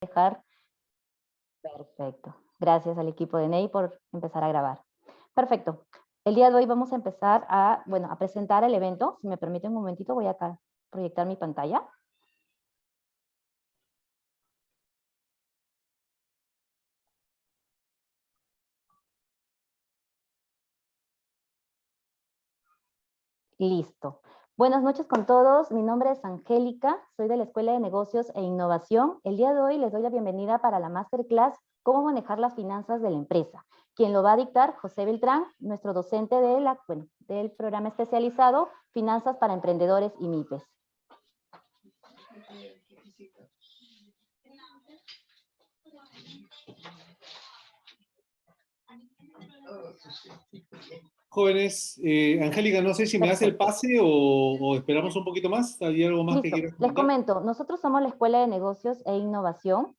dejar. Perfecto. Gracias al equipo de NEI por empezar a grabar. Perfecto. El día de hoy vamos a empezar a presentar el evento. Si me permiten un momentito, voy acá a proyectar mi pantalla. Listo. Buenas noches con todos. Mi nombre es Angélica, soy de la Escuela de Negocios e Innovación. El día de hoy les doy la bienvenida para la Masterclass Cómo manejar las finanzas de la empresa. Quien lo va a dictar, José Beltrán, nuestro docente del programa especializado Finanzas para Emprendedores y MIPES. Jóvenes, Angélica, no sé si me das el pase o esperamos un poquito más. ¿Hay algo más que quieras Les comentar? comento, nosotros somos la Escuela de Negocios e Innovación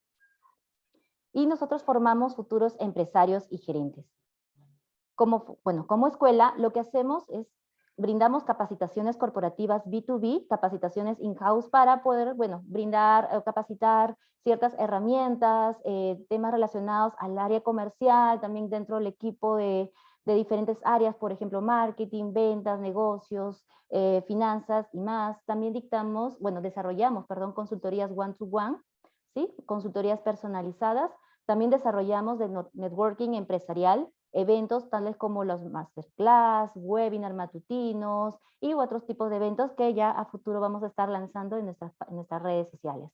y nosotros formamos futuros empresarios y gerentes. Como escuela, lo que hacemos es brindamos capacitaciones corporativas B2B, capacitaciones in-house para poder, brindar, capacitar ciertas herramientas, temas relacionados al área comercial, también dentro del equipo de diferentes áreas, por ejemplo, marketing, ventas, negocios, finanzas y más. También desarrollamos consultorías one-to-one, ¿sí? Consultorías personalizadas. También desarrollamos de networking empresarial, eventos tales como los masterclass, webinar matutinos y otros tipos de eventos que ya a futuro vamos a estar lanzando en nuestras redes sociales.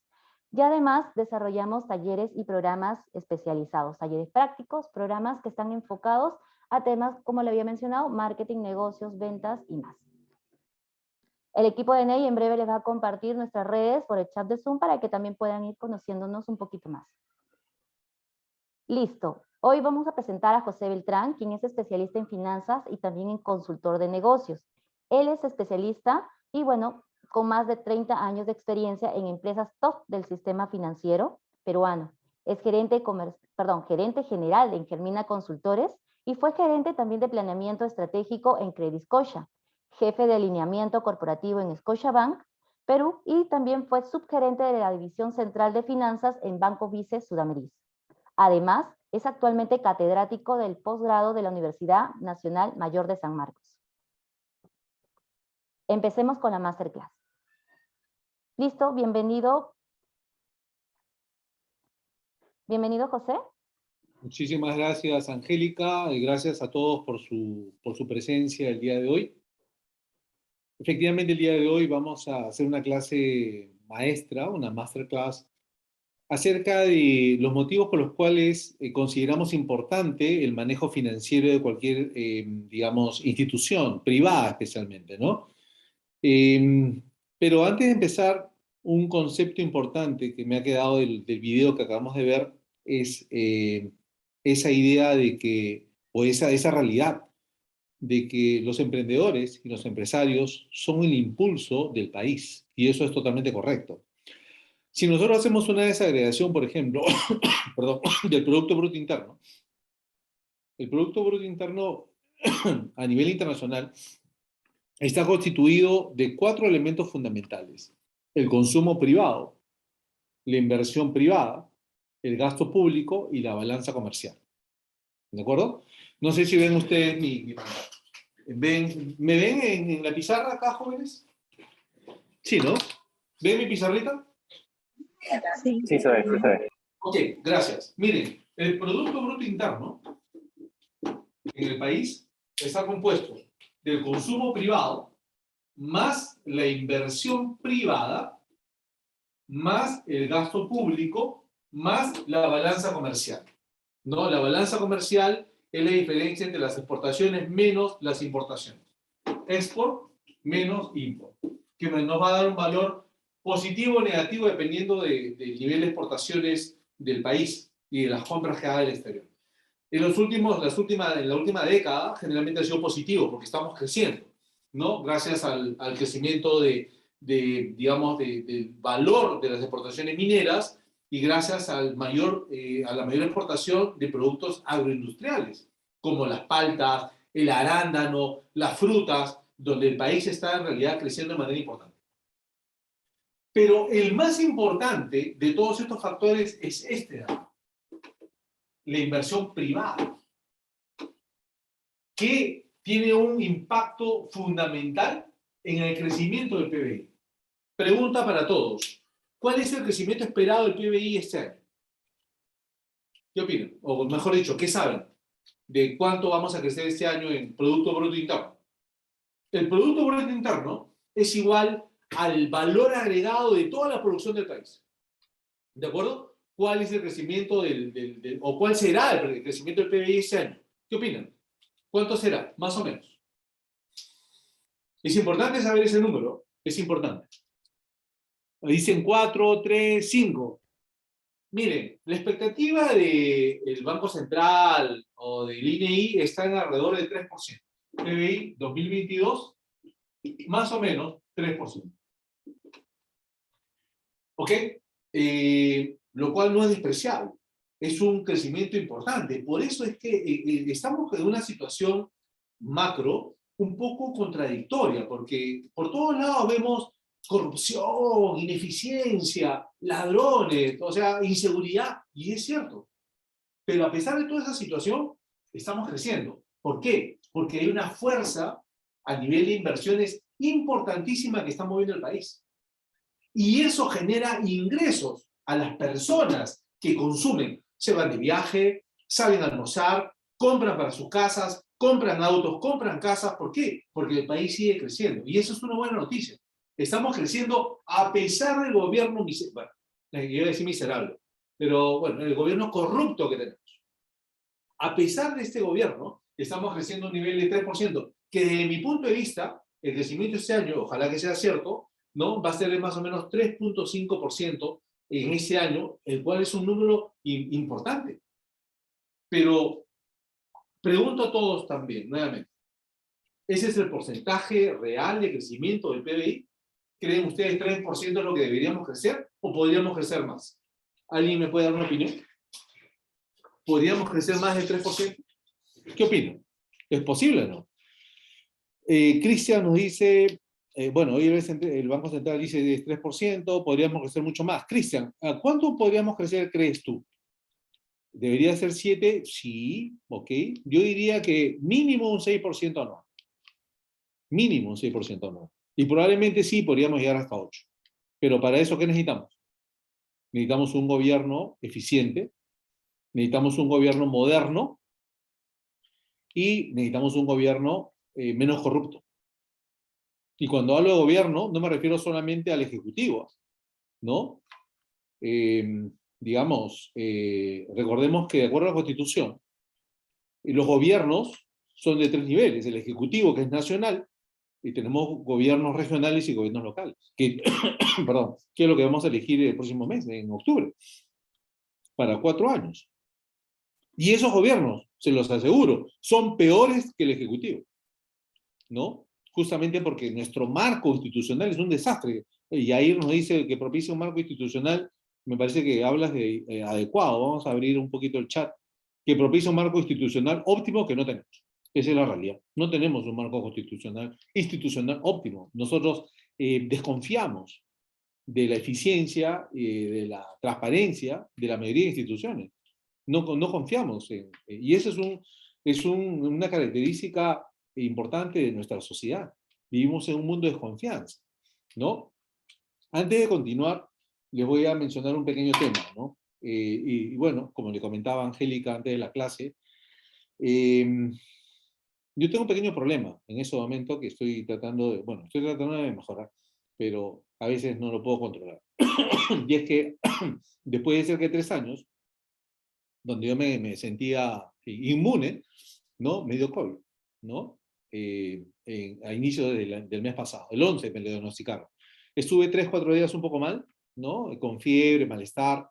Y además desarrollamos talleres y programas especializados, talleres prácticos, programas que están enfocados a temas, como le había mencionado, marketing, negocios, ventas y más. El equipo de NEI en breve les va a compartir nuestras redes por el chat de Zoom para que también puedan ir conociéndonos un poquito más. Listo. Hoy vamos a presentar a José Beltrán, quien es especialista en finanzas y también en consultor de negocios. Él es especialista y con más de 30 años de experiencia en empresas top del sistema financiero peruano. Es gerente general en Germina Consultores y fue gerente también de planeamiento estratégico en Credit Scotia, jefe de alineamiento corporativo en Scotiabank, Perú, y también fue subgerente de la División Central de Finanzas en Banco Vice Sudamericano. Además, es actualmente catedrático del posgrado de la Universidad Nacional Mayor de San Marcos. Empecemos con la Masterclass. ¿Listo? Bienvenido. Bienvenido, José. Muchísimas gracias, Angélica, y gracias a todos por su presencia el día de hoy. Efectivamente, el día de hoy vamos a hacer una clase maestra, una masterclass, acerca de los motivos por los cuales consideramos importante el manejo financiero de cualquier, institución, privada especialmente, ¿no? Pero antes de empezar, un concepto importante que me ha quedado del video que acabamos de ver es esa idea de que, o esa realidad, de que los emprendedores y los empresarios son el impulso del país, y eso es totalmente correcto. Si nosotros hacemos una desagregación, por ejemplo, perdón, del Producto Bruto Interno, el Producto Bruto Interno a nivel internacional está constituido de 4 elementos fundamentales: el consumo privado, la inversión privada, el gasto público y la balanza comercial. ¿De acuerdo? No sé si ven ustedes ¿me ven en la pizarra acá, jóvenes? Sí, ¿no? ¿Ven mi pizarrita? Sí, sí se ve, sí se ve. Ok, gracias. Miren, el Producto Bruto Interno en el país está compuesto del consumo privado más la inversión privada más el gasto público más la balanza comercial, ¿no? La balanza comercial es la diferencia entre las exportaciones menos las importaciones. Export menos import, que nos va a dar un valor positivo o negativo dependiendo del nivel de exportaciones del país y de las compras que haga del exterior. En la última década generalmente ha sido positivo porque estamos creciendo, ¿no? Gracias al crecimiento del valor de las exportaciones mineras y gracias a la mayor exportación de productos agroindustriales, como las paltas, el arándano, las frutas, donde el país está en realidad creciendo de manera importante. Pero el más importante de todos estos factores es este, la inversión privada, que tiene un impacto fundamental en el crecimiento del PBI. Pregunta para todos. ¿Cuál es el crecimiento esperado del PBI este año? ¿Qué opinan? O mejor dicho, ¿qué saben de cuánto vamos a crecer este año en Producto Bruto Interno? El Producto Bruto Interno es igual al valor agregado de toda la producción del país. ¿De acuerdo? ¿Cuál es el crecimiento o cuál será el crecimiento del PBI este año? ¿Qué opinan? ¿Cuánto será? Más o menos. Es importante saber ese número. Es importante. Dicen 4, 3, 5. Miren, la expectativa del Banco Central o del INEI está en alrededor del 3%. PBI 2022, más o menos 3%. ¿Ok? Lo cual no es despreciable. Es un crecimiento importante. Por eso es que estamos en una situación macro un poco contradictoria, porque por todos lados vemos corrupción, ineficiencia, ladrones, o sea, inseguridad, y es cierto. Pero a pesar de toda esa situación, estamos creciendo. ¿Por qué? Porque hay una fuerza a nivel de inversiones importantísima que está moviendo el país. Y eso genera ingresos a las personas que consumen. Se van de viaje, salen a almorzar, compran para sus casas, compran autos, compran casas. ¿Por qué? Porque el país sigue creciendo. Y eso es una buena noticia. Estamos creciendo a pesar del gobierno, bueno, iba a decir miserable, pero bueno, el gobierno corrupto que tenemos. A pesar de este gobierno, estamos creciendo a un nivel de 3%, que desde mi punto de vista, el crecimiento este año, ojalá que sea cierto, ¿no? Va a ser de más o menos 3.5% en ese año, el cual es un número importante. Pero pregunto a todos también, nuevamente, ¿ese es el porcentaje real de crecimiento del PBI? ¿Creen ustedes 3% es lo que deberíamos crecer o podríamos crecer más? ¿Alguien me puede dar una opinión? ¿Podríamos crecer más del 3%? ¿Qué opinan? ¿Es posible o no? Cristian nos dice, bueno, hoy el Banco Central dice de 3%, podríamos crecer mucho más. Cristian, ¿a cuánto podríamos crecer, crees tú? ¿Debería ser 7? Sí, ok. Yo diría que mínimo un 6% no. Mínimo un 6% no. Y probablemente sí, podríamos llegar hasta 8. Pero para eso, ¿qué necesitamos? Necesitamos un gobierno eficiente, necesitamos un gobierno moderno y necesitamos un gobierno menos corrupto. Y cuando hablo de gobierno, no me refiero solamente al ejecutivo, ¿no? Digamos, recordemos que de acuerdo a la Constitución, los gobiernos son de 3 niveles. El ejecutivo, que es nacional, y tenemos gobiernos regionales y gobiernos locales, que, perdón, que es lo que vamos a elegir el próximo mes, en octubre, para 4 años. Y esos gobiernos, se los aseguro, son peores que el ejecutivo, ¿no? Justamente porque nuestro marco institucional es un desastre. Y ahí nos dice que propicia un marco institucional, me parece que hablas de adecuado. Vamos a abrir un poquito el chat. Que propicia un marco institucional óptimo que no tenemos. Esa es la realidad. No tenemos un marco institucional óptimo. Nosotros desconfiamos de la eficiencia, de la transparencia de la mayoría de instituciones. No confiamos y eso es una característica importante de nuestra sociedad. Vivimos en un mundo de desconfianza, ¿no? Antes de continuar, les voy a mencionar un pequeño tema, ¿no? Y bueno, como le comentaba Angélica antes de la clase, yo tengo un pequeño problema en ese momento que estoy tratando de mejorar, pero a veces no lo puedo controlar. Y es que después de cerca de 3 años, donde yo me sentía inmune, ¿no? Me dio COVID, ¿no? A inicio del mes pasado, el 11 me lo diagnosticaron. Estuve 3, 4 días un poco mal, ¿no? Con fiebre, malestar,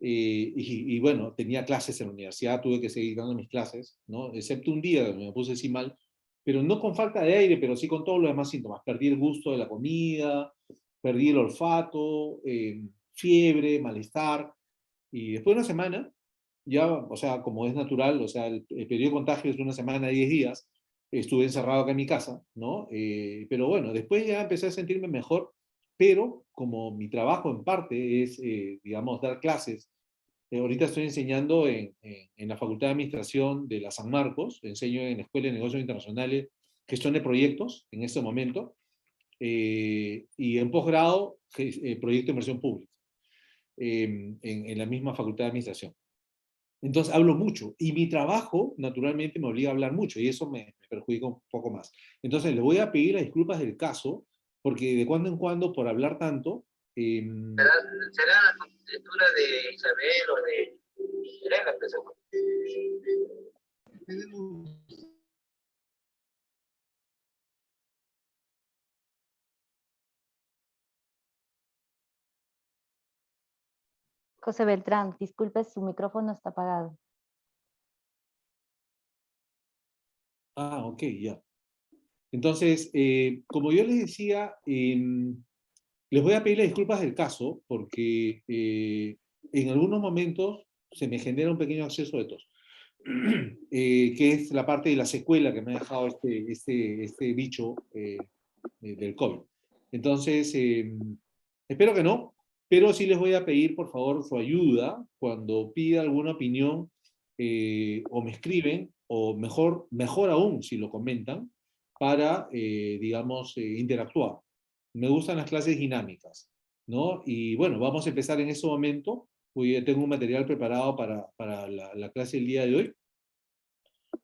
y bueno, tenía clases en la universidad, tuve que seguir dando mis clases, ¿no? Excepto un día donde me puse así mal, pero no con falta de aire, pero sí con todos los demás síntomas. Perdí el gusto de la comida, perdí el olfato, fiebre, malestar, y después de una semana, ya, o sea, como es natural, o sea, el periodo de contagio es de una semana, 10 días, estuve encerrado acá en mi casa, ¿no? Pero bueno, después ya empecé a sentirme mejor, pero como mi trabajo en parte es, digamos, dar clases, ahorita estoy enseñando en la Facultad de Administración de la San Marcos, enseño en la Escuela de Negocios Internacionales, gestión de proyectos en este momento, y en posgrado, proyecto de inversión pública, en la misma Facultad de Administración. Entonces hablo mucho, y mi trabajo naturalmente me obliga a hablar mucho, y eso me perjudica un poco más. Entonces le voy a pedir las disculpas del caso, porque de cuando en cuando, por hablar tanto... ¿Será la contextura de Isabel o de Elena? José Beltrán, disculpe, su micrófono está apagado. Ah, ok, ya. Entonces, como yo les decía, les voy a pedir las disculpas del caso, porque en algunos momentos se me genera un pequeño acceso de tos, que es la parte de la secuela que me ha dejado este bicho del COVID. Entonces, espero que no, pero sí les voy a pedir, por favor, su ayuda cuando pida alguna opinión, o me escriben, o mejor aún, si lo comentan, para, digamos, interactuar. Me gustan las clases dinámicas, ¿no? Y bueno, vamos a empezar en este momento. Hoy tengo un material preparado para la clase del día de hoy.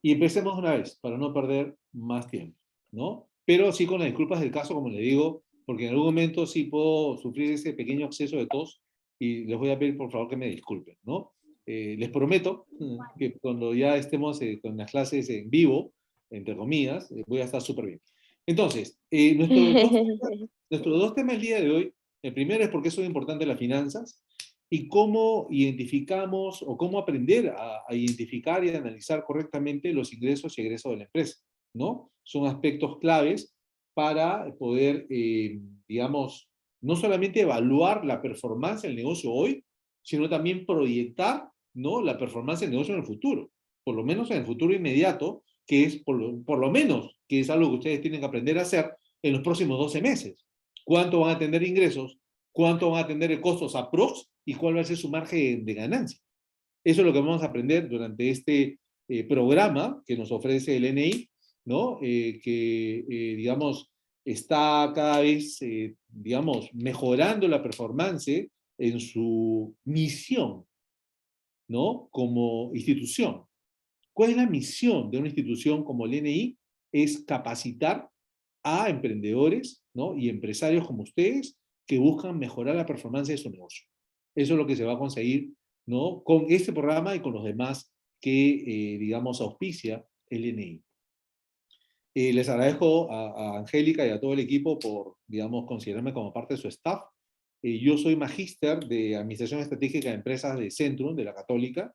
Y empecemos una vez, para no perder más tiempo, ¿no? Pero sí con las disculpas del caso, como le digo, porque en algún momento sí puedo sufrir ese pequeño acceso de tos, y les voy a pedir por favor que me disculpen, ¿no? Les prometo que cuando ya estemos con las clases en vivo, entre comillas, voy a estar súper bien. Entonces, nuestros dos temas el día de hoy, el primero es por qué son importantes las finanzas, y cómo identificamos o cómo aprender a identificar y analizar correctamente los ingresos y egresos de la empresa, ¿no? Son aspectos claves para poder, digamos, no solamente evaluar la performance del negocio hoy, sino también proyectar, ¿no?, la performance del negocio en el futuro, por lo menos en el futuro inmediato, que es por lo menos, que es algo que ustedes tienen que aprender a hacer en los próximos 12 meses. ¿Cuánto van a tener ingresos? ¿Cuánto van a tener de costos aprox? ¿Y cuál va a ser su margen de ganancia? Eso es lo que vamos a aprender durante este programa que nos ofrece el NI, ¿no? Que, digamos, está cada vez, digamos, mejorando la performance en su misión, ¿no? Como institución. ¿Cuál es la misión de una institución como el NI? Es capacitar a emprendedores, ¿no?, y empresarios como ustedes que buscan mejorar la performance de su negocio. Eso es lo que se va a conseguir, ¿no?, con este programa y con los demás que, digamos, auspicia el NI. Les agradezco a Angélica y a todo el equipo por, digamos, considerarme como parte de su staff. Yo soy magíster de Administración Estratégica de Empresas de Centrum, de la Católica.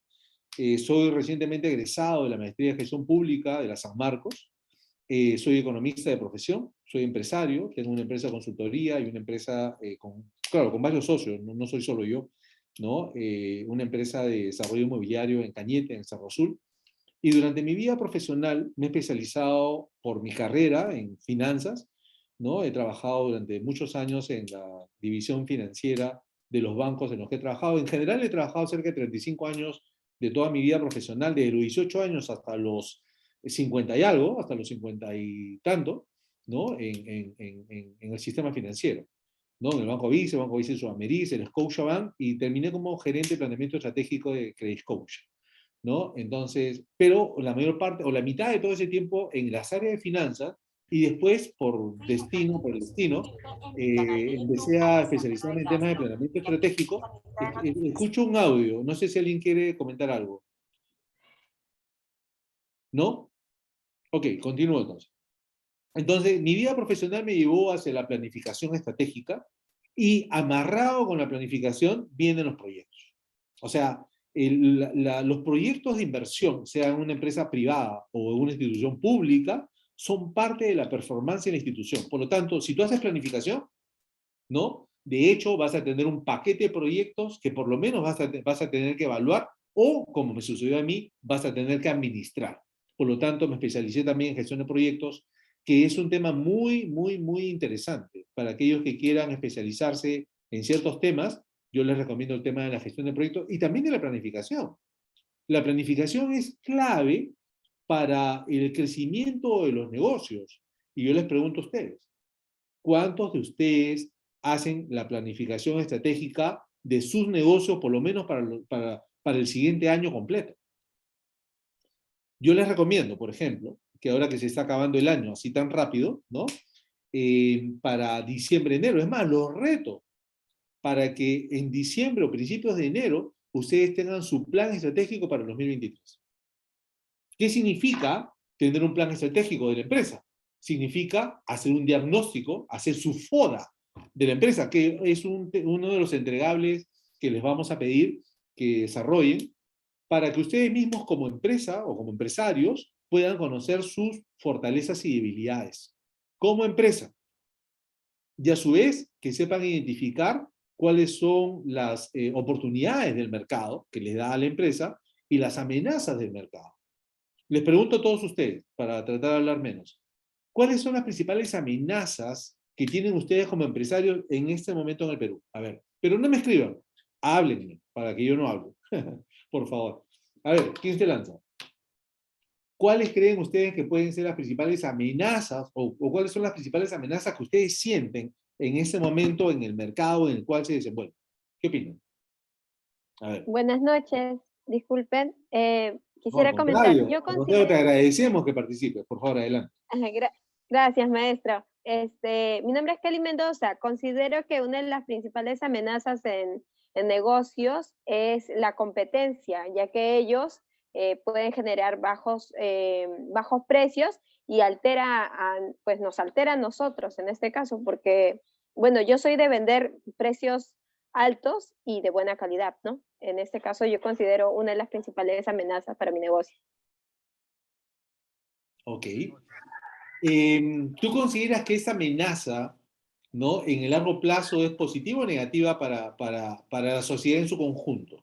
Soy recientemente egresado de la Maestría de Gestión Pública de la San Marcos. Soy economista de profesión, soy empresario, tengo una empresa de consultoría y una empresa, claro, con varios socios, no soy solo yo, ¿no? Una empresa de desarrollo inmobiliario en Cañete, en Cerro Azul. Y durante mi vida profesional me he especializado por mi carrera en finanzas, ¿no? He trabajado durante muchos años en la división financiera de los bancos en los que he trabajado. En general he trabajado cerca de 35 años de toda mi vida profesional, desde los 18 años hasta los 50 y algo, hasta los 50 y tanto, ¿no? En el sistema financiero, ¿no? En el Banco Vice Sudamericana, el Scotiabank, y terminé como gerente de planeamiento estratégico de Credit Scotia, ¿no? Entonces, pero la mayor parte, o la mitad de todo ese tiempo en las áreas de finanzas, y después, por el destino, empecé a especializarme en temas de planeamiento estratégico. Escucho un audio, no sé si alguien quiere comentar algo. ¿No? Ok, continúo entonces. Entonces, mi vida profesional me llevó hacia la planificación estratégica, y amarrado con la planificación vienen los proyectos. O sea, los proyectos de inversión, sea en una empresa privada o en una institución pública, son parte de la performance de la institución. Por lo tanto, si tú haces planificación, ¿no?, de hecho vas a tener un paquete de proyectos que por lo menos vas a tener que evaluar, o, como me sucedió a mí, vas a tener que administrar. Por lo tanto, me especialicé también en gestión de proyectos que es un tema muy, muy, muy interesante. Para aquellos que quieran especializarse en ciertos temas, yo les recomiendo el tema de la gestión de proyectos y también de la planificación. La planificación es clave para el crecimiento de los negocios. Y yo les pregunto a ustedes, ¿cuántos de ustedes hacen la planificación estratégica de sus negocios, por lo menos para el siguiente año completo? Yo les recomiendo, por ejemplo, que ahora que se está acabando el año así tan rápido, ¿no? Para diciembre, enero. Es más, los reto para que en diciembre o principios de enero ustedes tengan su plan estratégico para el 2023. ¿Qué significa tener un plan estratégico de la empresa? Significa hacer un diagnóstico, hacer su FODA de la empresa, que es uno de los entregables que les vamos a pedir que desarrollen para que ustedes mismos como empresa o como empresarios puedan conocer sus fortalezas y debilidades como empresa. Y a su vez, que sepan identificar cuáles son las oportunidades del mercado que les da a la empresa y las amenazas del mercado. Les pregunto a todos ustedes, para tratar de hablar menos, ¿cuáles son las principales amenazas que tienen ustedes como empresarios en este momento en el Perú? A ver, pero no me escriban, háblenme, para que yo no hable. Por favor. A ver, ¿quién se lanza? ¿Cuáles creen ustedes que pueden ser las principales amenazas o cuáles son las principales amenazas que ustedes sienten en ese momento en el mercado en el cual se desenvuelven? ¿Qué opinan? A ver. Buenas noches, disculpen. No, Quisiera al comentar, contrario, yo al contrario, te considero... agradecemos que participes. Por favor, adelante. Gracias, maestra. Mi nombre es Kelly Mendoza. Considero que una de las principales amenazas en negocios es la competencia, ya que ellos pueden generar bajos precios y pues nos altera a nosotros en este caso, porque, bueno, yo soy de vender precios altos y de buena calidad, ¿no? En este caso yo considero una de las principales amenazas para mi negocio. Ok. ¿Tú consideras que esa amenaza, ¿no? En el largo plazo es positiva o negativa para la sociedad en su conjunto?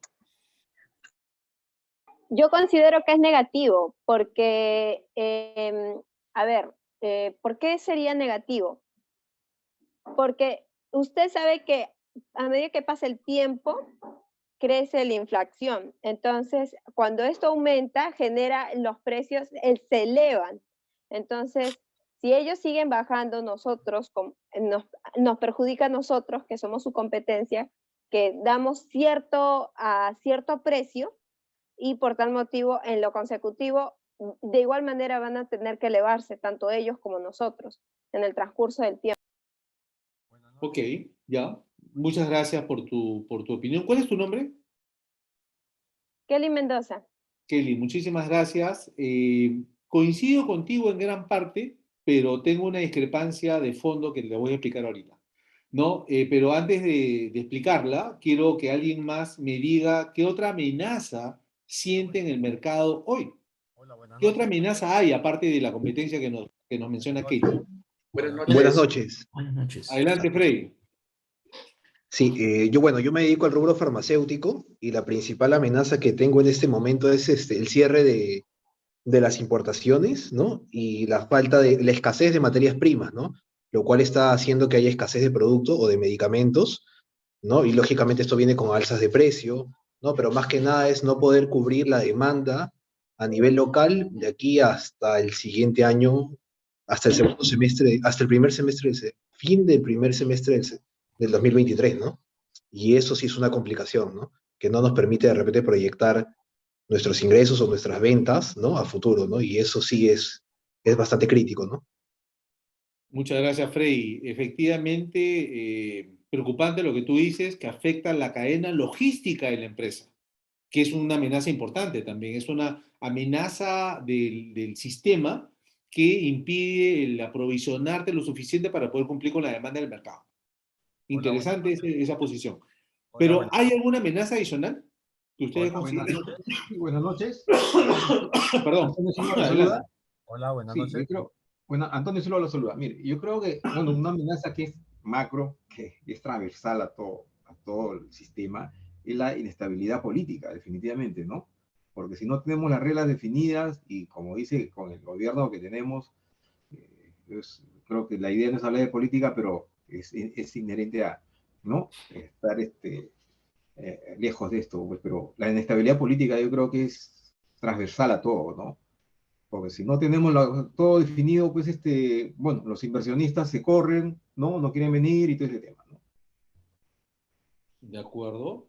Yo considero que es negativo porque, a ver, ¿por qué sería negativo? Porque usted sabe que a medida que pasa el tiempo, crece la inflación. Entonces, cuando esto aumenta, genera los precios, se elevan. Entonces, si ellos siguen bajando, nos perjudica a nosotros, que somos su competencia, que damos cierto precio, y por tal motivo, en lo consecutivo, de igual manera van a tener que elevarse, tanto ellos como nosotros, en el transcurso del tiempo. Ok, ya. Muchas gracias por tu opinión. ¿Cuál es tu nombre? Kelly Mendoza. Kelly, muchísimas gracias. Coincido contigo en gran parte, pero tengo una discrepancia de fondo que te voy a explicar ahorita. ¿No? Pero antes de explicarla, quiero que alguien más me diga qué otra amenaza siente en el mercado hoy. ¿Qué otra amenaza hay, aparte de la competencia que nos menciona Kelly? Buenas noches. Buenas noches. Adelante, Frey. Sí, yo me dedico al rubro farmacéutico y la principal amenaza que tengo en este momento es el cierre de las importaciones, ¿no? Y la escasez de materias primas, ¿no? Lo cual está haciendo que haya escasez de producto o de medicamentos, ¿no? Y lógicamente esto viene con alzas de precio, ¿no? Pero más que nada es no poder cubrir la demanda a nivel local de aquí hasta el siguiente año, hasta el segundo semestre, hasta el primer semestre, fin del primer semestre del 2023, ¿no? Y eso sí es una complicación, ¿no? Que no nos permite de repente proyectar nuestros ingresos o nuestras ventas, ¿no? A futuro, ¿no? Y eso sí es bastante crítico, ¿no? Muchas gracias, Frey. Efectivamente, preocupante lo que tú dices, que afecta la cadena logística de la empresa, que es una amenaza importante también, es una amenaza del sistema que impide el aprovisionarte lo suficiente para poder cumplir con la demanda del mercado. Interesante esa posición. Pero, ¿hay alguna amenaza adicional que ustedes consideren? Buenas noches. Perdón. Antonio Silva lo saluda. Hola, buenas Sí, noches. Antonio Silva lo saluda. Mire, yo creo que una amenaza que es macro, que es transversal a todo el sistema, es la inestabilidad política, definitivamente, ¿no? Porque si no tenemos las reglas definidas y, como dice, con el gobierno que tenemos, creo que la idea no es hablar de política, pero es inherente a, ¿no? Estar lejos de esto, pues, pero la inestabilidad política yo creo que es transversal a todo, ¿no? Porque si no tenemos todo definido, pues, bueno, los inversionistas se corren, ¿no? No quieren venir y todo ese tema, ¿no? ¿De acuerdo?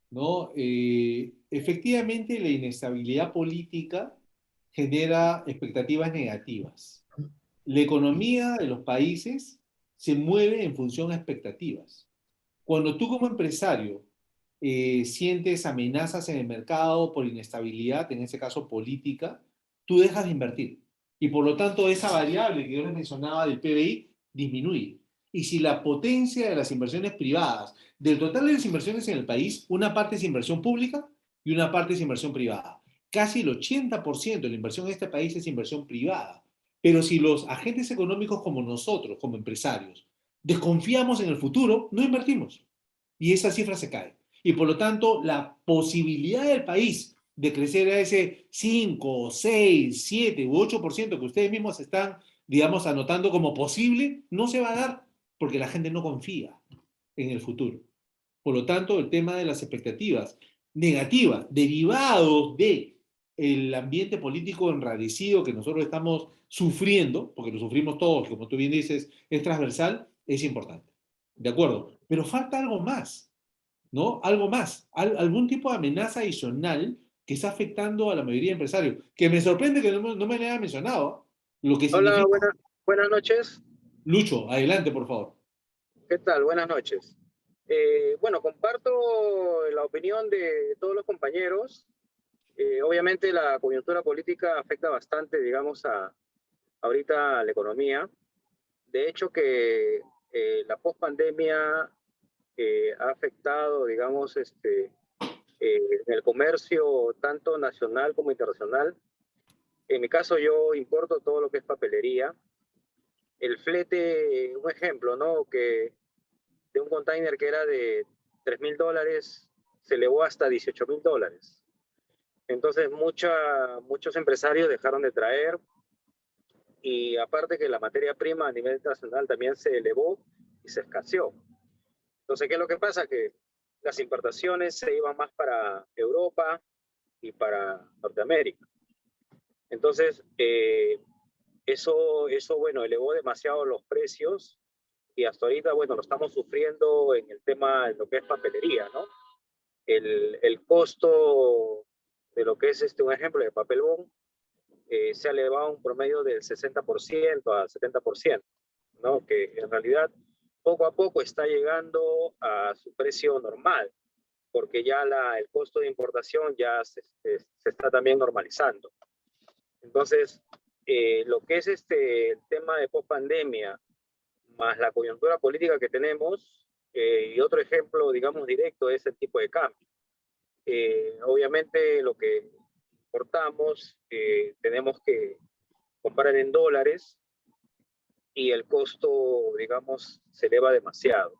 ¿No? Efectivamente, la inestabilidad política genera expectativas negativas. La economía de los países se mueve en función a expectativas. Cuando tú como empresario sientes amenazas en el mercado por inestabilidad, en ese caso política, tú dejas de invertir. Y por lo tanto, esa variable que yo les mencionaba del PBI disminuye. Y si la potencia de las inversiones privadas, del total de las inversiones en el país, una parte es inversión pública y una parte es inversión privada. Casi el 80% de la inversión en este país es inversión privada. Pero si los agentes económicos como nosotros, como empresarios, desconfiamos en el futuro, no invertimos. Y esa cifra se cae. Y por lo tanto, la posibilidad del país de crecer a ese 5, 6, 7 u 8% que ustedes mismos están, digamos, anotando como posible, no se va a dar porque la gente no confía en el futuro. Por lo tanto, el tema de las expectativas negativas derivados de el ambiente político enrarecido que nosotros estamos sufriendo, porque lo sufrimos todos, como tú bien dices, es transversal, es importante. ¿De acuerdo? Pero falta algo más, ¿no? Algo más, algún tipo de amenaza adicional que está afectando a la mayoría de empresarios, que me sorprende que no me le haya mencionado, lo que Hola, significa... buenas noches. Lucho, adelante, por favor. ¿Qué tal? Buenas noches. Bueno, comparto la opinión de todos los compañeros. Obviamente la coyuntura política afecta bastante, digamos, ahorita a la economía. De hecho que la pospandemia ha afectado, digamos, en el comercio tanto nacional como internacional. En mi caso yo importo todo lo que es papelería. El flete, un ejemplo, ¿no? Que de un container que era de $3,000 se elevó hasta $18,000. Entonces muchos empresarios dejaron de traer y aparte que la materia prima a nivel internacional también se elevó y se escaseó. Entonces, ¿qué es lo que pasa? Que las importaciones se iban más para Europa y para Norteamérica. Entonces, eso, bueno, elevó demasiado los precios y hasta ahorita, bueno, lo estamos sufriendo en el tema de lo que es papelería, ¿no? El costo de lo que es un ejemplo de papel bond se ha elevado un promedio del 60% a 70%, ¿no? Que en realidad poco a poco está llegando a su precio normal, porque ya el costo de importación ya se está también normalizando. Entonces, lo que es el tema de post-pandemia, más la coyuntura política que tenemos, y otro ejemplo, digamos, directo es el tipo de cambio. Obviamente lo que importamos tenemos que comprar en dólares y el costo, digamos, se eleva demasiado.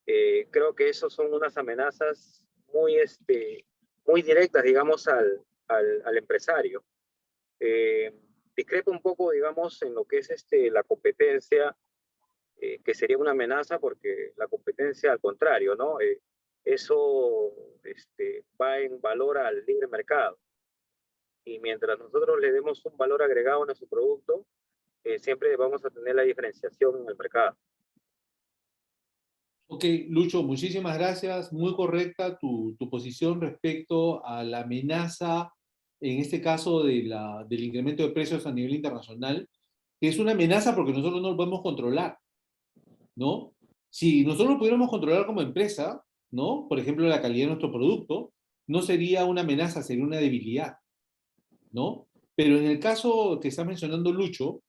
Creo que esos son unas amenazas muy directas, digamos, al empresario. Discrepo un poco, digamos, en lo que es la competencia, que sería una amenaza porque la competencia, al contrario, ¿no? Eso va en valor al libre mercado. Y mientras nosotros le demos un valor agregado a nuestro producto, siempre vamos a tener la diferenciación en el mercado. Ok, Lucho, muchísimas gracias. Muy correcta tu posición respecto a la amenaza, en este caso del incremento de precios a nivel internacional, que es una amenaza porque nosotros no lo podemos controlar, ¿no? Si nosotros lo pudiéramos controlar como empresa, ¿no? Por ejemplo, la calidad de nuestro producto, no sería una amenaza, sería una debilidad, ¿no? Pero en el caso que está mencionando Lucho,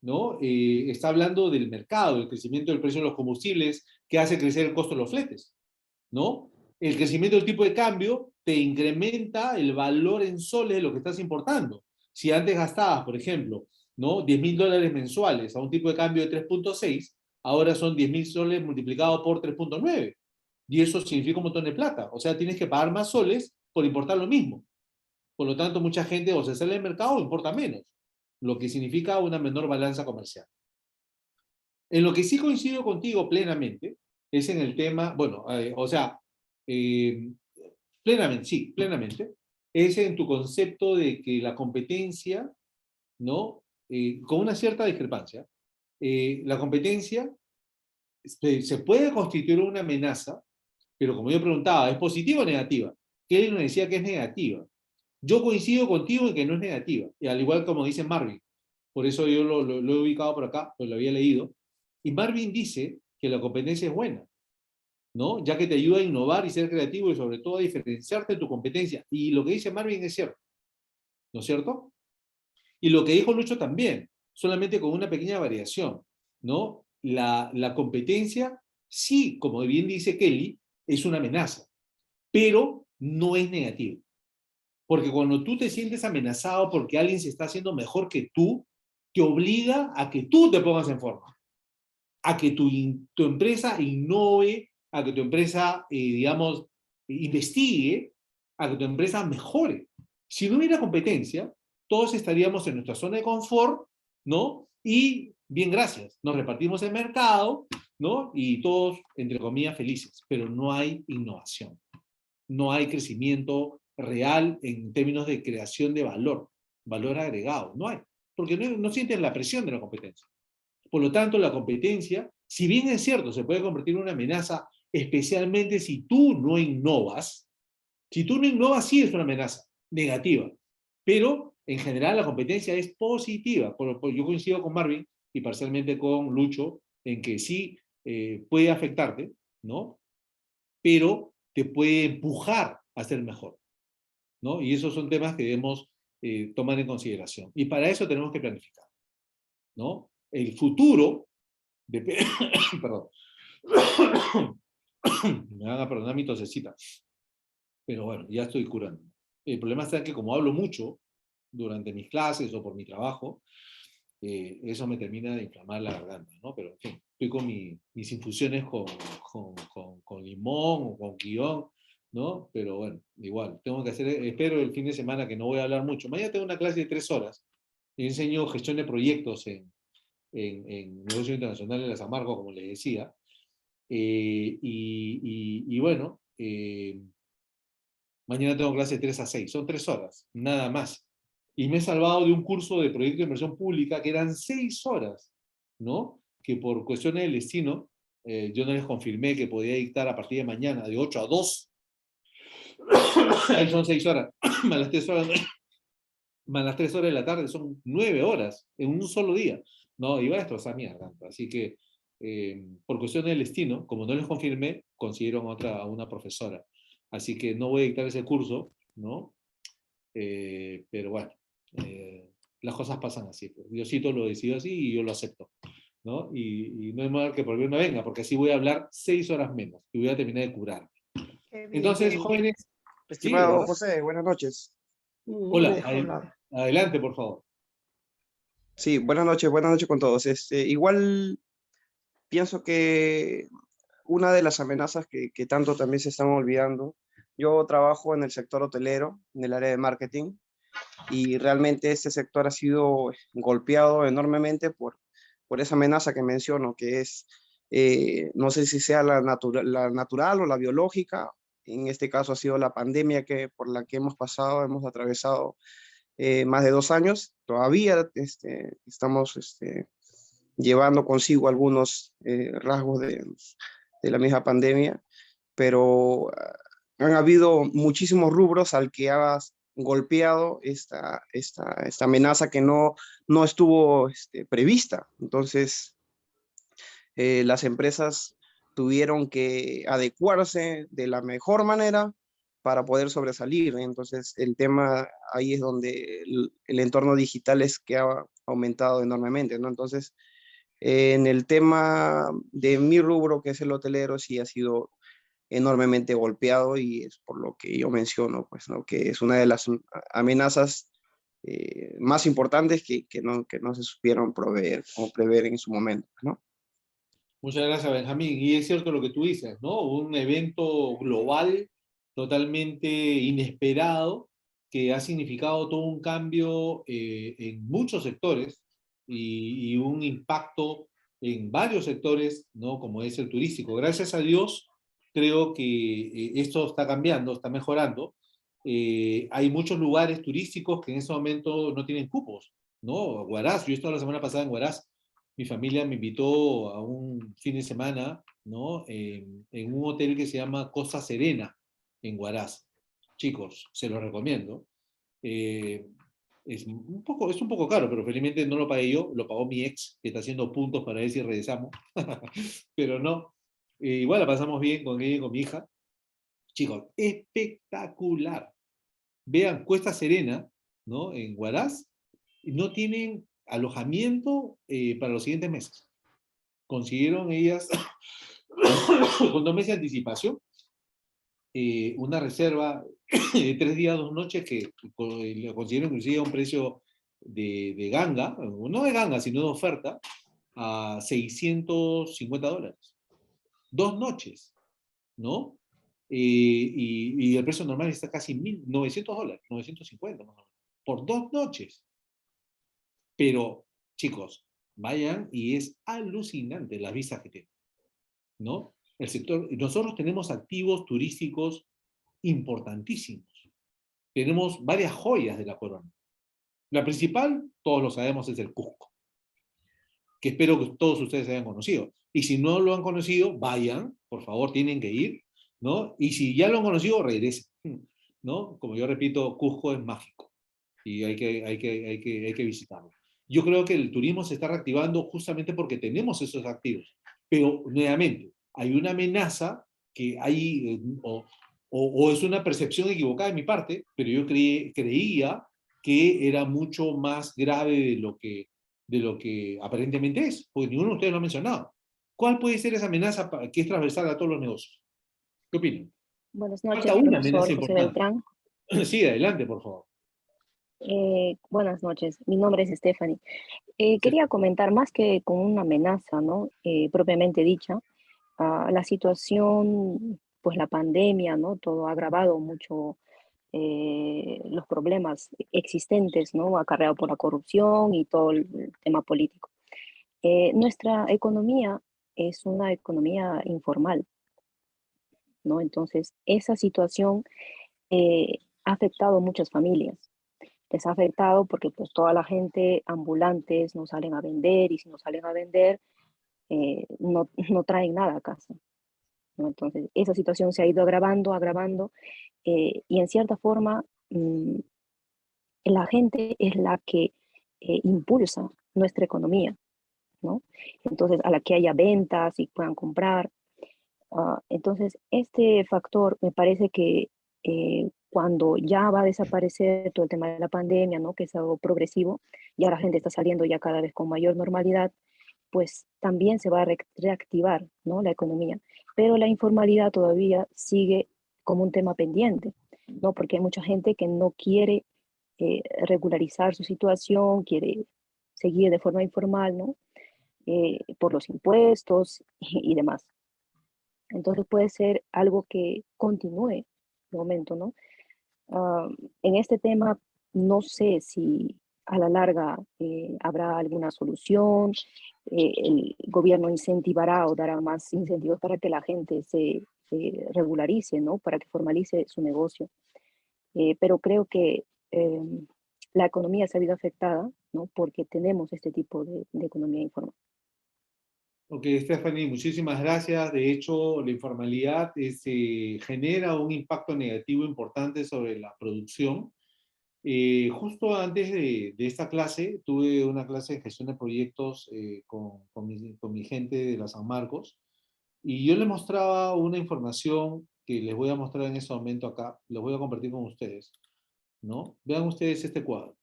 ¿no? Está hablando del mercado, del crecimiento del precio de los combustibles, que hace crecer el costo de los fletes, ¿no? El crecimiento del tipo de cambio te incrementa el valor en soles de lo que estás importando. Si antes gastabas, por ejemplo, ¿no? $10,000 mensuales a un tipo de cambio de 3.6, ahora son 10,000 soles multiplicado por 3.9. Y eso significa un montón de plata. O sea, tienes que pagar más soles por importar lo mismo. Por lo tanto, mucha gente o se sale del mercado o importa menos, lo que significa una menor balanza comercial. En lo que sí coincido contigo plenamente es en el tema, bueno, plenamente, sí, plenamente, es en tu concepto de que la competencia, ¿no? Con una cierta discrepancia, la competencia se puede constituir una amenaza, pero como yo preguntaba, ¿es positiva o negativa? Kelly nos decía que es negativa. Yo coincido contigo en que no es negativa, y al igual como dice Marvin, por eso yo lo he ubicado por acá, pues lo había leído, y Marvin dice que la competencia es buena, ¿no? Ya que te ayuda a innovar y ser creativo y sobre todo a diferenciarte de tu competencia. Y lo que dice Marvin es cierto, ¿no es cierto? Y lo que dijo Lucho también, solamente con una pequeña variación, ¿no? La competencia, sí, como bien dice Kelly, es una amenaza, pero no es negativa. Porque cuando tú te sientes amenazado porque alguien se está haciendo mejor que tú, te obliga a que tú te pongas en forma, a que tu empresa innove, a que tu empresa, digamos, investigue, a que tu empresa mejore. Si no hubiera competencia, todos estaríamos en nuestra zona de confort, ¿no? Y bien, gracias, nos repartimos el mercado, ¿no? Y todos, entre comillas, felices, pero no hay innovación, no hay crecimiento real en términos de creación de valor, valor agregado, no hay, porque no sienten la presión de la competencia. Por lo tanto, la competencia, si bien es cierto, se puede convertir en una amenaza, especialmente si tú no innovas. Si tú no innovas, sí es una amenaza negativa. Pero, en general, la competencia es positiva. Yo coincido con Marvin y parcialmente con Lucho en que sí puede afectarte, ¿no? Pero te puede empujar a ser mejor, ¿no? Y esos son temas que debemos tomar en consideración. Y para eso tenemos que planificar, ¿no? El futuro perdón. Me van a perdonar mi tosecita. Pero bueno, ya estoy curando. El problema está en que como hablo mucho durante mis clases o por mi trabajo, eso me termina de inflamar la garganta, ¿no? Pero en fin, estoy con mis infusiones con limón o con guión, ¿no? Pero bueno, igual, tengo que hacer, espero el fin de semana que no voy a hablar mucho. Mañana tengo una clase de 3 horas. Yo enseño gestión de proyectos en negocios internacionales de la San Marcos, como les decía. Y bueno, mañana tengo clase de 3 a 6, son 3 horas, nada más. Y me he salvado de un curso de proyecto de inversión pública que eran 6 horas, ¿no? Que por cuestiones del destino, yo no les confirmé que podía dictar a partir de mañana, de 8 a 2. Ahí son 6 horas, más las 3 horas, más las 3 horas de la tarde, son 9 horas en un solo día. No, iba a destrozar mi garganta. Así que, por cuestiones del destino, como no les confirmé, consiguieron a una profesora. Así que no voy a dictar ese curso, ¿no? Pero bueno, las cosas pasan así. Pues. Diosito lo decidió así y yo lo acepto, ¿no? Y no es mal que por bien no venga, porque así voy a hablar 6 horas menos y voy a terminar de curar. Entonces, jóvenes... Estimado sí, José, buenas noches. hola, Me deja hablar. adelante, por favor. Sí, buenas noches con todos. Igual pienso que una de las amenazas que tanto también se están olvidando, yo trabajo en el sector hotelero, en el área de marketing, y realmente este sector ha sido golpeado enormemente por esa amenaza que menciono, que es, no sé si sea la natural o la biológica. En este caso ha sido la pandemia por la que hemos atravesado más de 2 años. Todavía estamos llevando consigo algunos rasgos de la misma pandemia, pero han habido muchísimos rubros al que ha golpeado esta amenaza que no estuvo prevista. Entonces, las empresas tuvieron que adecuarse de la mejor manera para poder sobresalir. Entonces, el tema ahí es donde el entorno digital es que ha aumentado enormemente, ¿no? Entonces, en el tema de mi rubro, que es el hotelero, sí ha sido enormemente golpeado y es por lo que yo menciono, pues, ¿no? Que es una de las amenazas más importantes que no se supieron proveer o prever en su momento, ¿no? Muchas gracias, Benjamín. Y es cierto lo que tú dices, ¿no? Un evento global totalmente inesperado que ha significado todo un cambio en muchos sectores y un impacto en varios sectores, ¿no? Como es el turístico. Gracias a Dios, creo que esto está cambiando, está mejorando. Hay muchos lugares turísticos que en este momento no tienen cupos, ¿no? Huaraz, yo estuve la semana pasada en Huaraz, mi familia me invitó a un fin de semana, ¿no? En un hotel que se llama Costa Serena, en Huaraz. Chicos, se los recomiendo. Es un poco caro, pero felizmente no lo pagué yo, lo pagó mi ex, que está haciendo puntos para ver si regresamos. Pero no, igual la pasamos bien con ella y con mi hija. Chicos, espectacular. Vean, Cuesta Serena, ¿no? En Huaraz, no tienen alojamiento para los siguientes meses. Consiguieron ellas, con 2 meses de anticipación, una reserva de 3 días, 2 noches que lo consiguieron inclusive a un precio de ganga, no de ganga, sino de oferta, a $650. 2 noches, ¿no? Y el precio normal está casi $900, 950 más o menos, por 2 noches. Pero, chicos, vayan y es alucinante las vistas que tienen, ¿no? El sector, nosotros tenemos activos turísticos importantísimos. Tenemos varias joyas de la corona. La principal, todos lo sabemos, es el Cusco, que espero que todos ustedes hayan conocido. Y si no lo han conocido, vayan, por favor, tienen que ir, ¿no? Y si ya lo han conocido, regresen, ¿no? Como yo repito, Cusco es mágico y hay que visitarlo. Yo creo que el turismo se está reactivando justamente porque tenemos esos activos. Pero, nuevamente, hay una amenaza que hay, o es una percepción equivocada de mi parte, pero yo creía que era mucho más grave de lo que aparentemente es, porque ninguno de ustedes lo ha mencionado. ¿Cuál puede ser esa amenaza que es transversal a todos los negocios? ¿Qué opinan? Buenas noches, Falta una profesor amenaza José importante. Beltrán. Sí, adelante, por favor. Buenas noches, mi nombre es Stephanie. Quería comentar más que con una amenaza, ¿no? Propiamente dicha, la situación, pues la pandemia, ¿no? Todo ha agravado mucho los problemas existentes, ¿no? Acarreado por la corrupción y todo el tema político. Nuestra economía es una economía informal, ¿no? Entonces, esa situación ha afectado a muchas familias. Les ha afectado porque pues toda la gente, ambulantes, no salen a vender y si no salen a vender, no traen nada a casa, ¿no? Entonces, esa situación se ha ido agravando y en cierta forma la gente es la que impulsa nuestra economía, ¿no? Entonces, a la que haya ventas y puedan comprar. Entonces, este factor me parece que cuando ya va a desaparecer todo el tema de la pandemia, ¿no? Que es algo progresivo, ya la gente está saliendo ya cada vez con mayor normalidad, pues también se va a reactivar, ¿no? La economía. Pero la informalidad todavía sigue como un tema pendiente, ¿no? Porque hay mucha gente que no quiere regularizar su situación, quiere seguir de forma informal, ¿no? Por los impuestos y demás. Entonces puede ser algo que continúe de momento, ¿no? En este tema no sé si a la larga habrá alguna solución, el gobierno incentivará o dará más incentivos para que la gente se regularice, ¿no? Para que formalice su negocio. Pero creo que la economía se ha visto afectada, ¿no? Porque tenemos este tipo de economía informal. Ok, Stephanie, muchísimas gracias. De hecho, la informalidad genera un impacto negativo importante sobre la producción. Justo antes de esta clase, tuve una clase de gestión de proyectos con mi gente de la San Marcos, y yo les mostraba una información que les voy a mostrar en este momento acá, les voy a compartir con ustedes, ¿no? Vean ustedes este cuadro.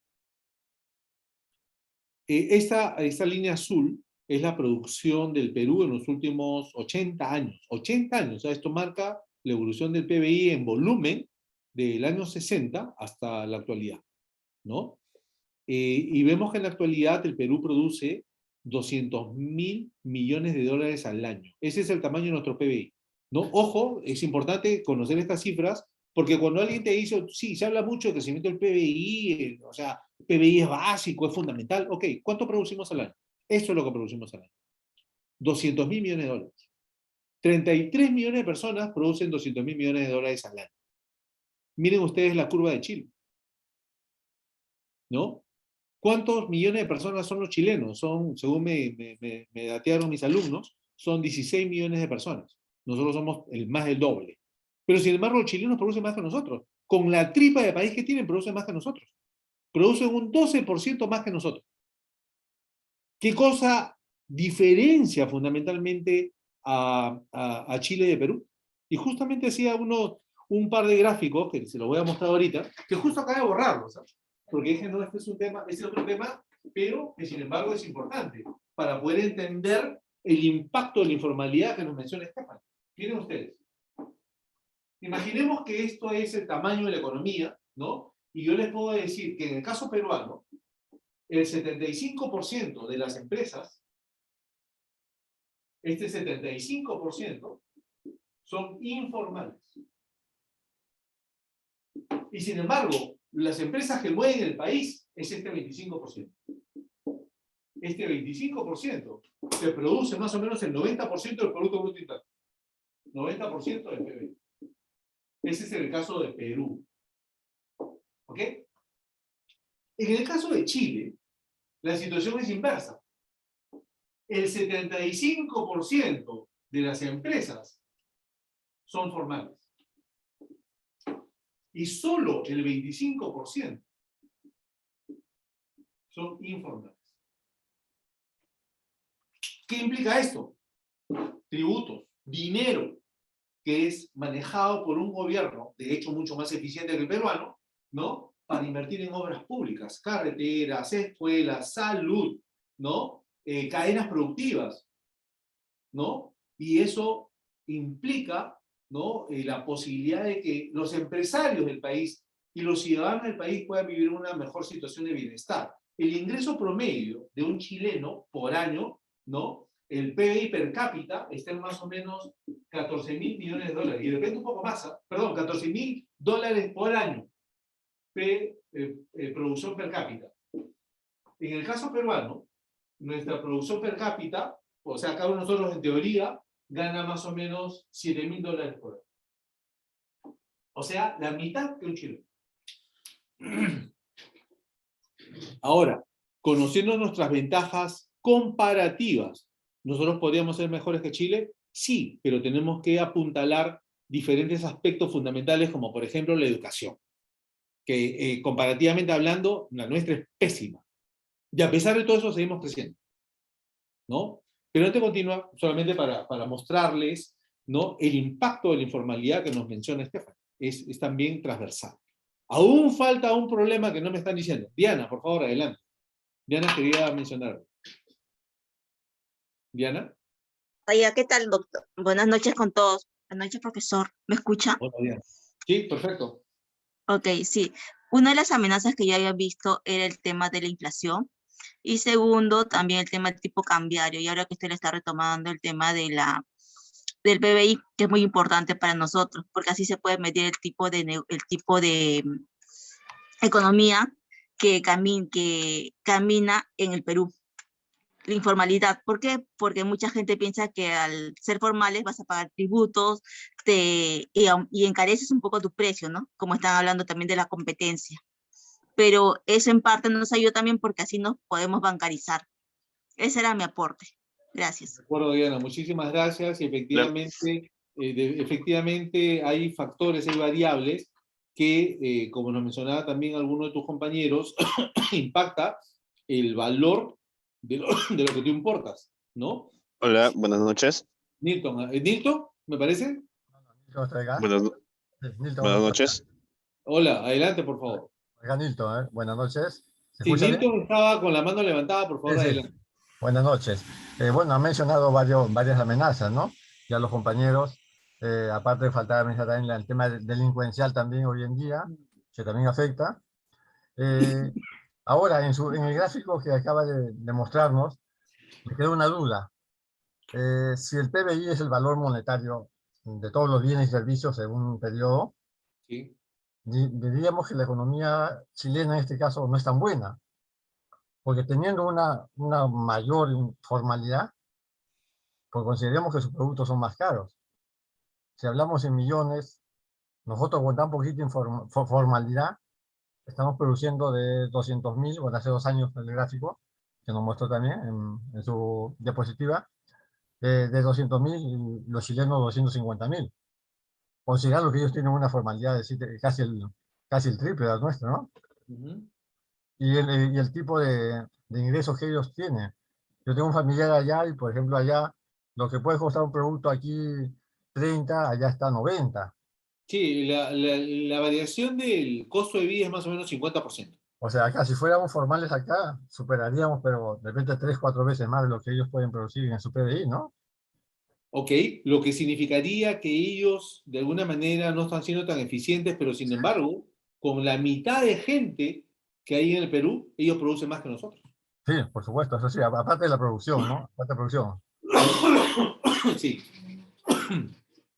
Esta línea azul es la producción del Perú en los últimos 80 años. 80 años, o sea, esto marca la evolución del PBI en volumen del año 60 hasta la actualidad, ¿no? Y vemos que en la actualidad el Perú produce 200.000 millones de dólares al año. Ese es el tamaño de nuestro PBI, ¿no? Ojo, es importante conocer estas cifras, porque cuando alguien te dice, sí, se habla mucho del crecimiento del PBI, o sea, PBI es básico, es fundamental. Ok, ¿cuánto producimos al año? Eso es lo que producimos al año. 200.000 millones de dólares. 33 millones de personas producen 200.000 millones de dólares al año. Miren ustedes la curva de Chile, ¿no? ¿Cuántos millones de personas son los chilenos? Son, según me datearon mis alumnos, son 16 millones de personas. Nosotros somos más del doble. Pero sin embargo, los chilenos producen más que nosotros. Con la tripa de país que tienen, producen más que nosotros. Producen un 12% más que nosotros. ¿Qué cosa diferencia fundamentalmente a Chile de Perú? Y justamente hacía un par de gráficos, que se los voy a mostrar ahorita, que justo acabo de borrarlos, ¿sabes? Porque dije, no, este es un tema, este es otro tema, pero que sin embargo es importante para poder entender el impacto de la informalidad que nos menciona Estefan. Miren ustedes. Imaginemos que esto es el tamaño de la economía, ¿no? Y yo les puedo decir que en el caso peruano, el 75% de las empresas, este 75%, son informales. Y sin embargo, las empresas que mueven el país es este 25%. Este 25% se produce más o menos el 90% del Producto Bruto Interno. 90% del PBI. Ese es el caso de Perú. ¿Ok? En el caso de Chile, la situación es inversa. El 75% de las empresas son formales. Y solo el 25% son informales. ¿Qué implica esto? Tributos, dinero, que es manejado por un gobierno, de hecho mucho más eficiente que el peruano, ¿no? Para invertir en obras públicas, carreteras, escuelas, salud, ¿no? Cadenas productivas, ¿no? Y eso implica, ¿no? La posibilidad de que los empresarios del país y los ciudadanos del país puedan vivir una mejor situación de bienestar. El ingreso promedio de un chileno por año, ¿no? El PBI per cápita está en más o menos 14.000 millones de dólares. Y depende un poco más, perdón, 14.000 dólares por año producción per cápita. En el caso peruano, nuestra producción per cápita, o sea, cada uno de nosotros en teoría, gana más o menos 7.000 dólares por año. O sea, la mitad que un chileno. Ahora, conociendo nuestras ventajas comparativas, ¿nosotros podríamos ser mejores que Chile? Sí, pero tenemos que apuntalar diferentes aspectos fundamentales, como por ejemplo la educación, que comparativamente hablando, la nuestra es pésima. Y a pesar de todo eso seguimos creciendo, ¿no? Pero antes de continuar, solamente para mostrarles, ¿no? El impacto de la informalidad que nos menciona Estefan. Es también transversal. Aún falta un problema que no me están diciendo. Diana, por favor, adelante. Diana quería mencionar. Diana. Oiga, ¿qué tal, doctor? Buenas noches con todos. Buenas noches, profesor. ¿Me escucha? Hola, Diana. Sí, perfecto. Ok, sí. Una de las amenazas que ya había visto era el tema de la inflación. Y segundo, también el tema del tipo cambiario. Y ahora que usted le está retomando el tema de del PBI, que es muy importante para nosotros, porque así se puede medir el tipo de economía que camina en el Perú. La informalidad. ¿Por qué? Porque mucha gente piensa que al ser formales vas a pagar tributos y encareces un poco tu precio, ¿no? Como están hablando también de la competencia. Pero eso en parte nos ayuda también porque así nos podemos bancarizar. Ese era mi aporte. Gracias. De acuerdo, Diana. Muchísimas gracias. Y efectivamente, efectivamente hay factores, hay variables que, como nos mencionaba también alguno de tus compañeros, impacta el valor de lo que tú importas, ¿no? Hola, buenas noches. Nilton, ¿Nilton, me parece? Buenas noches. Hola, adelante, por favor. Oiga, Nilton, buenas noches. Sí, Nilton estaba con la mano levantada, por favor, adelante. Buenas noches. Bueno, han mencionado varias amenazas, ¿no? Ya los compañeros, aparte de faltar mencionar también el tema delincuencial también hoy en día, que también afecta. Ahora, en el gráfico que acaba de mostrarnos, me queda una duda. Si el PBI es el valor monetario de todos los bienes y servicios en un periodo, sí, diríamos que la economía chilena en este caso no es tan buena, porque teniendo una mayor formalidad, pues consideremos que sus productos son más caros. Si hablamos en millones, nosotros con tan poquita formalidad, estamos produciendo de 200.000, bueno, hace 2 años el gráfico, que nos mostró también en su diapositiva, de 200.000, los chilenos 250.000. Considerando que ellos tienen una formalidad de casi el triple de la nuestra, ¿no? Y el tipo de ingresos que ellos tienen. Yo tengo un familiar allá y, por ejemplo, allá lo que puede costar un producto aquí 30, allá está 90. Sí, la variación del costo de vida es más o menos 50%. O sea, acá, si fuéramos formales acá, superaríamos, pero de repente 3, 4 veces más de lo que ellos pueden producir en su PBI, ¿no? Ok, lo que significaría que ellos de alguna manera no están siendo tan eficientes, pero sin embargo, con la mitad de gente que hay en el Perú, ellos producen más que nosotros. Sí, por supuesto, eso sí, aparte de la producción, ¿no? Aparte de la producción. Sí.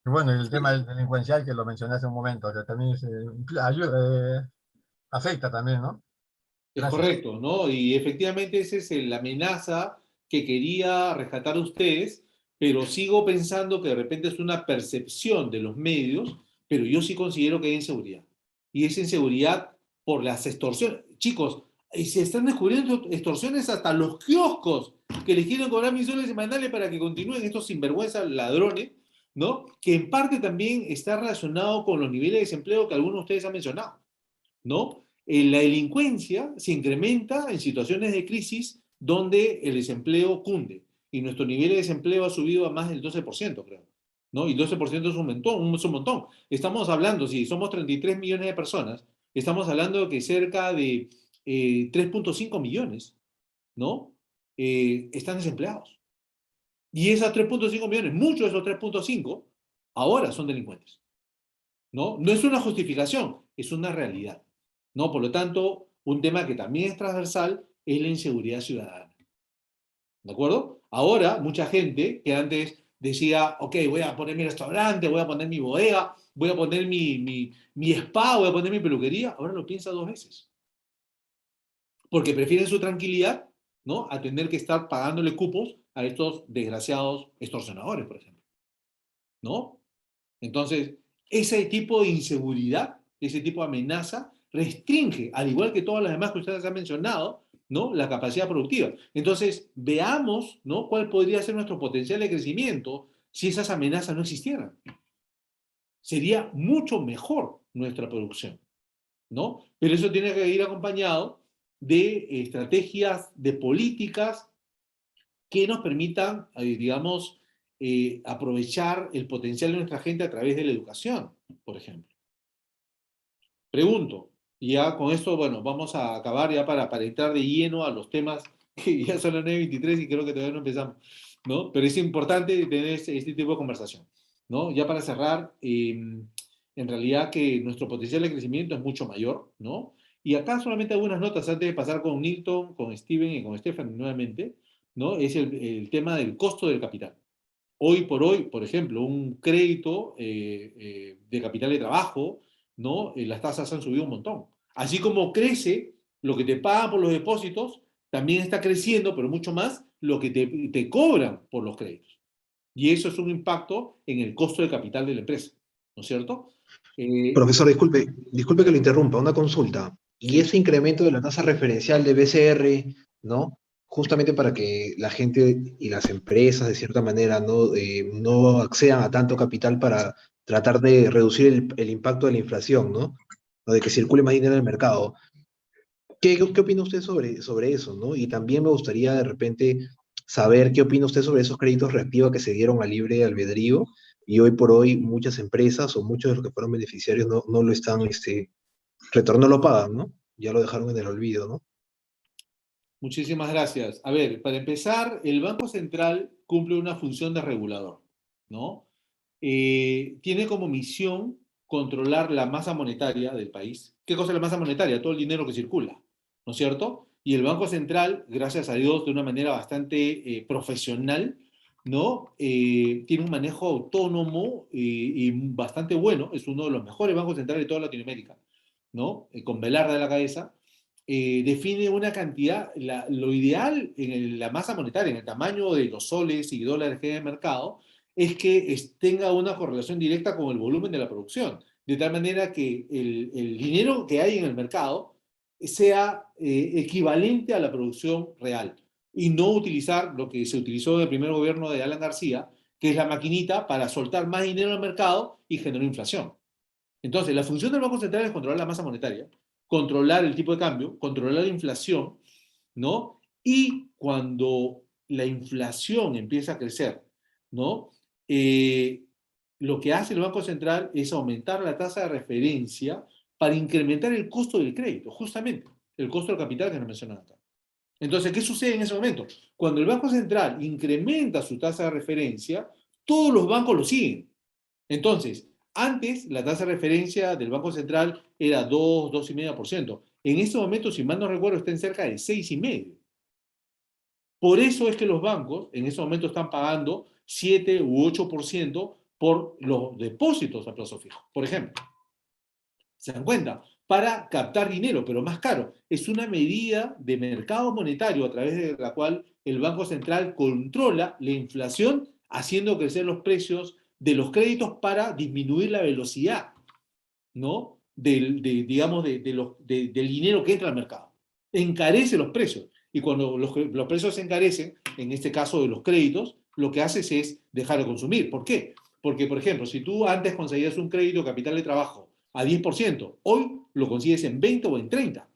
Y bueno, el tema del delincuencial que lo mencioné hace un momento, que también afecta también, ¿no? Es Gracias. correcto, ¿no? Y efectivamente esa es la amenaza que quería rescatar a ustedes, pero sigo pensando que de repente es una percepción de los medios, pero yo sí considero que hay inseguridad. Y es inseguridad por las extorsiones. Chicos, se están descubriendo extorsiones hasta los kioscos que les quieren cobrar 1.000 soles semanales para que continúen estos sinvergüenzas ladrones, ¿no? Que en parte también está relacionado con los niveles de desempleo que algunos de ustedes han mencionado, ¿no? La delincuencia se incrementa en situaciones de crisis donde el desempleo cunde. Y nuestro nivel de desempleo ha subido a más del 12%, creo, ¿no? Y 12% es un montón, es un montón. Estamos hablando, si somos 33 millones de personas, estamos hablando de que cerca de 3.5 millones, ¿no? Están desempleados. Y esos 3.5 millones, muchos de esos 3.5, ahora son delincuentes, ¿no? No es una justificación, es una realidad, ¿no? Por lo tanto, un tema que también es transversal es la inseguridad ciudadana, ¿de acuerdo? Ahora, mucha gente que antes decía, ok, voy a poner mi restaurante, voy a poner mi bodega, voy a poner mi spa, voy a poner mi peluquería, ahora lo piensa 2 veces. Porque prefieren su tranquilidad, ¿no? A tener que estar pagándole cupos a estos desgraciados extorsionadores, por ejemplo, ¿no? Entonces, ese tipo de inseguridad, ese tipo de amenaza, restringe, al igual que todas las demás que ustedes han mencionado, ¿no? La capacidad productiva. Entonces, veamos, ¿no? Cuál podría ser nuestro potencial de crecimiento si esas amenazas no existieran. Sería mucho mejor nuestra producción, ¿no? Pero eso tiene que ir acompañado de estrategias, de políticas que nos permitan, digamos, aprovechar el potencial de nuestra gente a través de la educación, por ejemplo. Pregunto, y ya con esto, bueno, vamos a acabar ya para entrar de lleno a los temas que ya son las 9:23 y creo que todavía no empezamos, ¿no? Pero es importante tener este tipo de conversación, ¿no? Ya para cerrar, en realidad que nuestro potencial de crecimiento es mucho mayor, ¿no? Y acá solamente algunas notas antes de pasar con Nilton, con Steven y con Stephanie nuevamente, ¿no? Es el tema del costo del capital. Hoy por hoy, por ejemplo, un crédito de capital de trabajo, ¿no? Las tasas han subido un montón. Así como crece lo que te pagan por los depósitos, también está creciendo, pero mucho más, lo que te cobran por los créditos. Y eso es un impacto en el costo de capital de la empresa, ¿no es cierto? Profesor, disculpe que lo interrumpa, una consulta. Y Sí. ese incremento de la tasa referencial de BCR, ¿no? Justamente para que la gente y las empresas, de cierta manera, no accedan a tanto capital para tratar de reducir el impacto de la inflación, ¿no? O de que circule más dinero en el mercado. ¿Qué opina usted sobre eso, ¿no? Y también me gustaría de repente saber qué opina usted sobre esos créditos reactivos que se dieron a libre albedrío y hoy por hoy muchas empresas o muchos de los que fueron beneficiarios no lo están, retorno lo pagan, ¿no? Ya lo dejaron en el olvido, ¿no? Muchísimas gracias. A ver, para empezar, el Banco Central cumple una función de regulador, ¿no? Tiene como misión controlar la masa monetaria del país. ¿Qué cosa es la masa monetaria? Todo el dinero que circula, ¿no es cierto? Y el Banco Central, gracias a Dios, de una manera bastante profesional, ¿no? Tiene un manejo autónomo y bastante bueno. Es uno de los mejores bancos centrales de toda Latinoamérica, ¿no? Con Velarde a la cabeza. define una cantidad, lo ideal en la masa monetaria, en el tamaño de los soles y dólares que hay en el mercado, es que tenga una correlación directa con el volumen de la producción, de tal manera que el dinero que hay en el mercado sea equivalente a la producción real, y no utilizar lo que se utilizó en el primer gobierno de Alan García, que es la maquinita para soltar más dinero al mercado y generar inflación. Entonces, la función del Banco Central es controlar la masa monetaria, controlar el tipo de cambio, controlar la inflación, ¿no? Y cuando la inflación empieza a crecer, ¿no? Lo que hace el Banco Central es aumentar la tasa de referencia para incrementar el costo del crédito, justamente, el costo del capital que nos mencionan acá. Entonces, ¿qué sucede en ese momento? Cuando el Banco Central incrementa su tasa de referencia, todos los bancos lo siguen. Entonces, antes la tasa de referencia del Banco Central era 2, 2,5%. En este momento, si mal no recuerdo, está en cerca de 6,5%. Por eso es que los bancos en este momento están pagando 7 u 8% por los depósitos a plazo fijo, por ejemplo. ¿Se dan cuenta? Para captar dinero, pero más caro. Es una medida de mercado monetario a través de la cual el Banco Central controla la inflación, haciendo crecer los precios de los créditos para disminuir la velocidad, ¿no? Del dinero que entra al mercado. Encarece los precios. Y cuando los precios se encarecen, en este caso de los créditos, lo que haces es dejar de consumir. ¿Por qué? Porque, por ejemplo, si tú antes conseguías un crédito capital de trabajo a 10%, hoy lo consigues en 20 o en 30.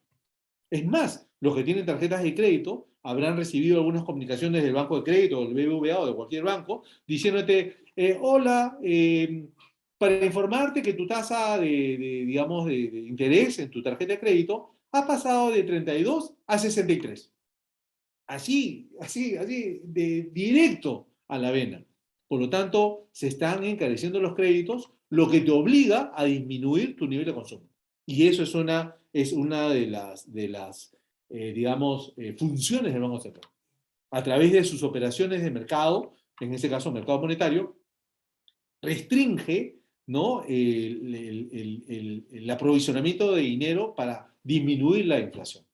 Es más, los que tienen tarjetas de crédito habrán recibido algunas comunicaciones del banco de crédito, del BBVA o de cualquier banco, diciéndote, hola, para informarte que tu tasa de interés en tu tarjeta de crédito ha pasado de 32 a 63. Así, de directo a la vena. Por lo tanto, se están encareciendo los créditos, lo que te obliga a disminuir tu nivel de consumo. Y eso es una de las funciones del Banco Central. A través de sus operaciones de mercado, en este caso mercado monetario, restringe, ¿no?, el aprovisionamiento de dinero para disminuir la inflación.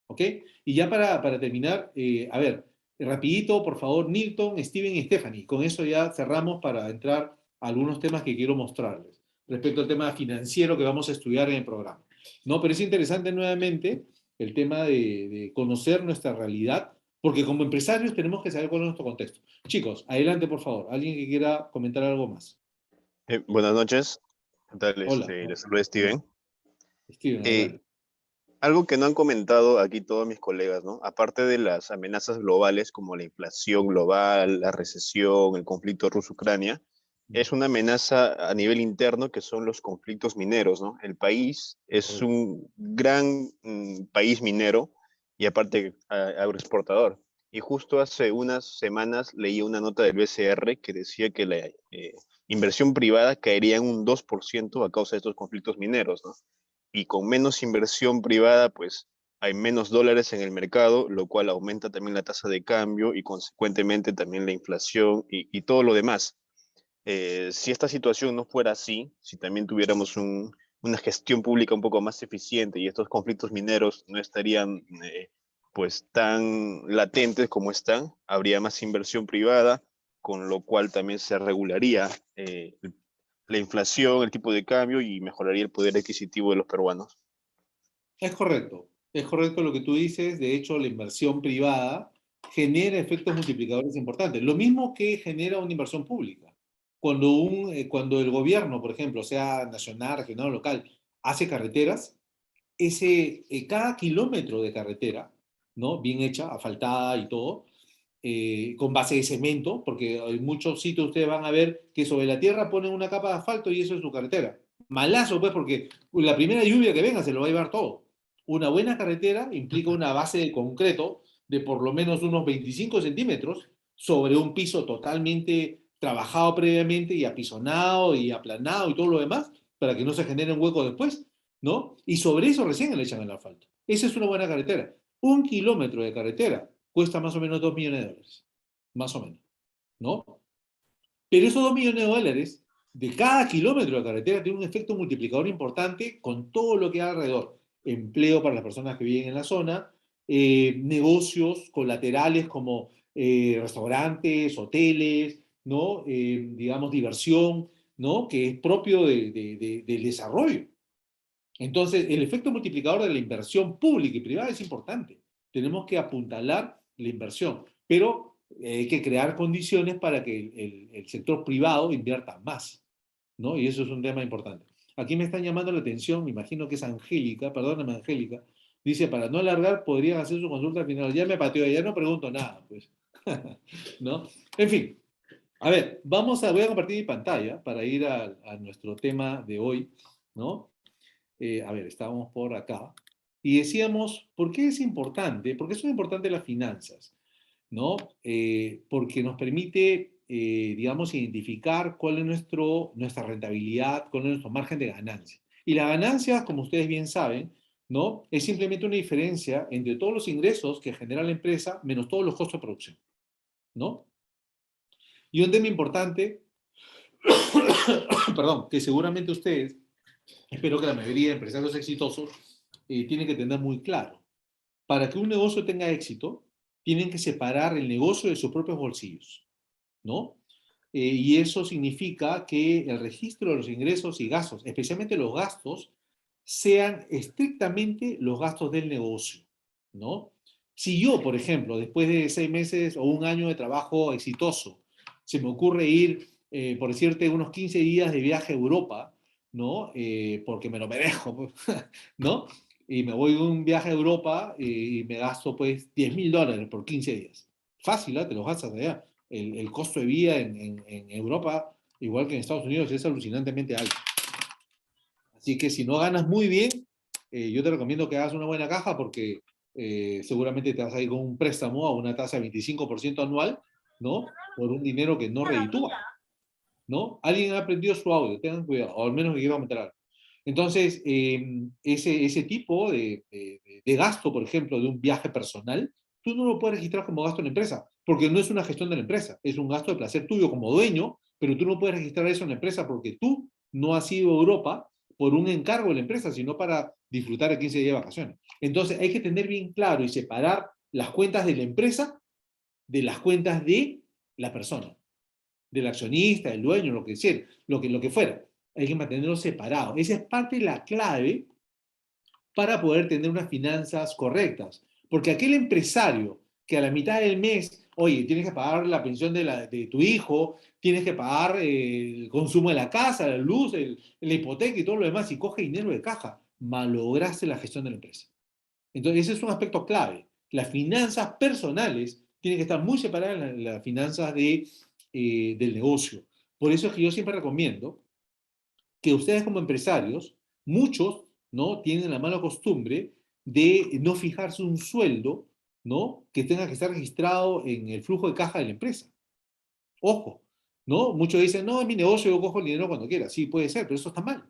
¿Ok? Y ya para terminar, a ver, rapidito, por favor, Nilton, Steven y Stephanie. Con eso ya cerramos para entrar a algunos temas que quiero mostrarles respecto al tema financiero que vamos a estudiar en el programa. ¿No? Pero es interesante nuevamente el tema de conocer nuestra realidad, porque como empresarios tenemos que saber cuál es nuestro contexto. Chicos, adelante, por favor. ¿Alguien que quiera comentar algo más? Buenas noches. ¿Qué tal? Hola. Les saluda Steven. Steven, adelante. Algo que no han comentado aquí todos mis colegas, ¿no? Aparte de las amenazas globales como la inflación global, la recesión, el conflicto ruso-Ucrania, es una amenaza a nivel interno que son los conflictos mineros, ¿no? El país es un gran país minero y aparte agroexportador. Y justo hace unas semanas leí una nota del BCR que decía que la inversión privada caería en un 2% a causa de estos conflictos mineros, ¿no? Y con menos inversión privada, pues hay menos dólares en el mercado, lo cual aumenta también la tasa de cambio y consecuentemente también la inflación y todo lo demás. Si esta situación no fuera así, si también tuviéramos una gestión pública un poco más eficiente y estos conflictos mineros no estarían pues tan latentes como están, habría más inversión privada, con lo cual también se regularía la inflación, el tipo de cambio y mejoraría el poder adquisitivo de los peruanos. Es correcto lo que tú dices. De hecho, la inversión privada genera efectos multiplicadores importantes. Lo mismo que genera una inversión pública. Cuando el gobierno, por ejemplo, sea nacional, regional o local, hace carreteras, cada kilómetro de carretera, ¿no?, bien hecha, asfaltada y todo, con base de cemento, porque en muchos sitios ustedes van a ver que sobre la tierra ponen una capa de asfalto y eso es su carretera. Malazo, pues, porque la primera lluvia que venga se lo va a llevar todo. Una buena carretera implica una base de concreto de por lo menos unos 25 centímetros sobre un piso totalmente trabajado previamente y apisonado y aplanado y todo lo demás para que no se genere un hueco después, ¿no? Y sobre eso recién le echan el asfalto. Esa es una buena carretera. 1 kilómetro de carretera cuesta más o menos $2 millones, más o menos, ¿no? Pero esos $2 millones de cada kilómetro de carretera tiene un efecto multiplicador importante con todo lo que hay alrededor. empleo para las personas que viven en la zona, negocios colaterales como restaurantes, hoteles, ¿no? Digamos, diversión, ¿no? Que es propio del desarrollo. Entonces, el efecto multiplicador de la inversión pública y privada es importante. Tenemos que apuntalar la inversión, pero hay que crear condiciones para que el sector privado invierta más, ¿no? Y eso es un tema importante. Aquí me están llamando la atención, me imagino que es Angélica, perdóname Angélica, dice, para no alargar, podrían hacer su consulta al final. Ya me pateó, ya no pregunto nada, pues. ¿No? En fin, a ver, voy a compartir mi pantalla para ir a nuestro tema de hoy, ¿no? A ver, estábamos por acá. Y decíamos, ¿por qué es importante? ¿Por qué son importantes las finanzas? ¿No? Porque nos permite, digamos, identificar cuál es nuestra rentabilidad, cuál es nuestro margen de ganancia. Y la ganancia, como ustedes bien saben, ¿no? Es simplemente una diferencia entre todos los ingresos que genera la empresa menos todos los costos de producción, ¿no? Y un tema importante, perdón, que seguramente ustedes, espero que la mayoría de empresarios exitosos, tienen que tener muy claro. Para que un negocio tenga éxito, tienen que separar el negocio de sus propios bolsillos, ¿no? Y eso significa que el registro de los ingresos y gastos, especialmente los gastos, sean estrictamente los gastos del negocio, ¿no? Si yo, por ejemplo, después de 6 meses o un año de trabajo exitoso, se me ocurre ir, por decirte, unos 15 días de viaje a Europa, ¿no? Porque me lo merezco, ¿no? Y me voy de un viaje a Europa y me gasto pues $10.000 por 15 días. Fácil, ¿eh? Te los gastas allá. El costo de vida en Europa, igual que en Estados Unidos, es alucinantemente alto. Así que si no ganas muy bien, yo te recomiendo que hagas una buena caja porque seguramente te vas a ir con un préstamo a una tasa de 25% anual, ¿no? Por un dinero que no reditúa, ¿no? Alguien ha aprendido su audio, tengan cuidado, o al menos que quiero aumentar algo. Entonces, ese tipo de gasto, por ejemplo, de un viaje personal, tú no lo puedes registrar como gasto en la empresa, porque no es una gestión de la empresa, es un gasto de placer tuyo como dueño, pero tú no puedes registrar eso en la empresa porque tú no has ido a Europa por un encargo de la empresa, sino para disfrutar de 15 días de vacaciones. Entonces, hay que tener bien claro y separar las cuentas de la empresa de las cuentas de la persona, del accionista, del dueño, lo que sea, lo que fuera. Hay que mantenerlo separado. Esa es parte de la clave para poder tener unas finanzas correctas. Porque aquel empresario que a la mitad del mes, oye, tienes que pagar la pensión de tu hijo, tienes que pagar el consumo de la casa, la luz, la hipoteca y todo lo demás, y coge dinero de caja, malograste la gestión de la empresa. Entonces, ese es un aspecto clave. Las finanzas personales tienen que estar muy separadas de las finanzas del negocio. Por eso es que yo siempre recomiendo que ustedes como empresarios, muchos, ¿no? Tienen la mala costumbre de no fijarse un sueldo, ¿no? Que tenga que estar registrado en el flujo de caja de la empresa. Ojo, ¿no? Muchos dicen, no, es mi negocio, yo cojo el dinero cuando quiera. Sí, puede ser, pero eso está mal.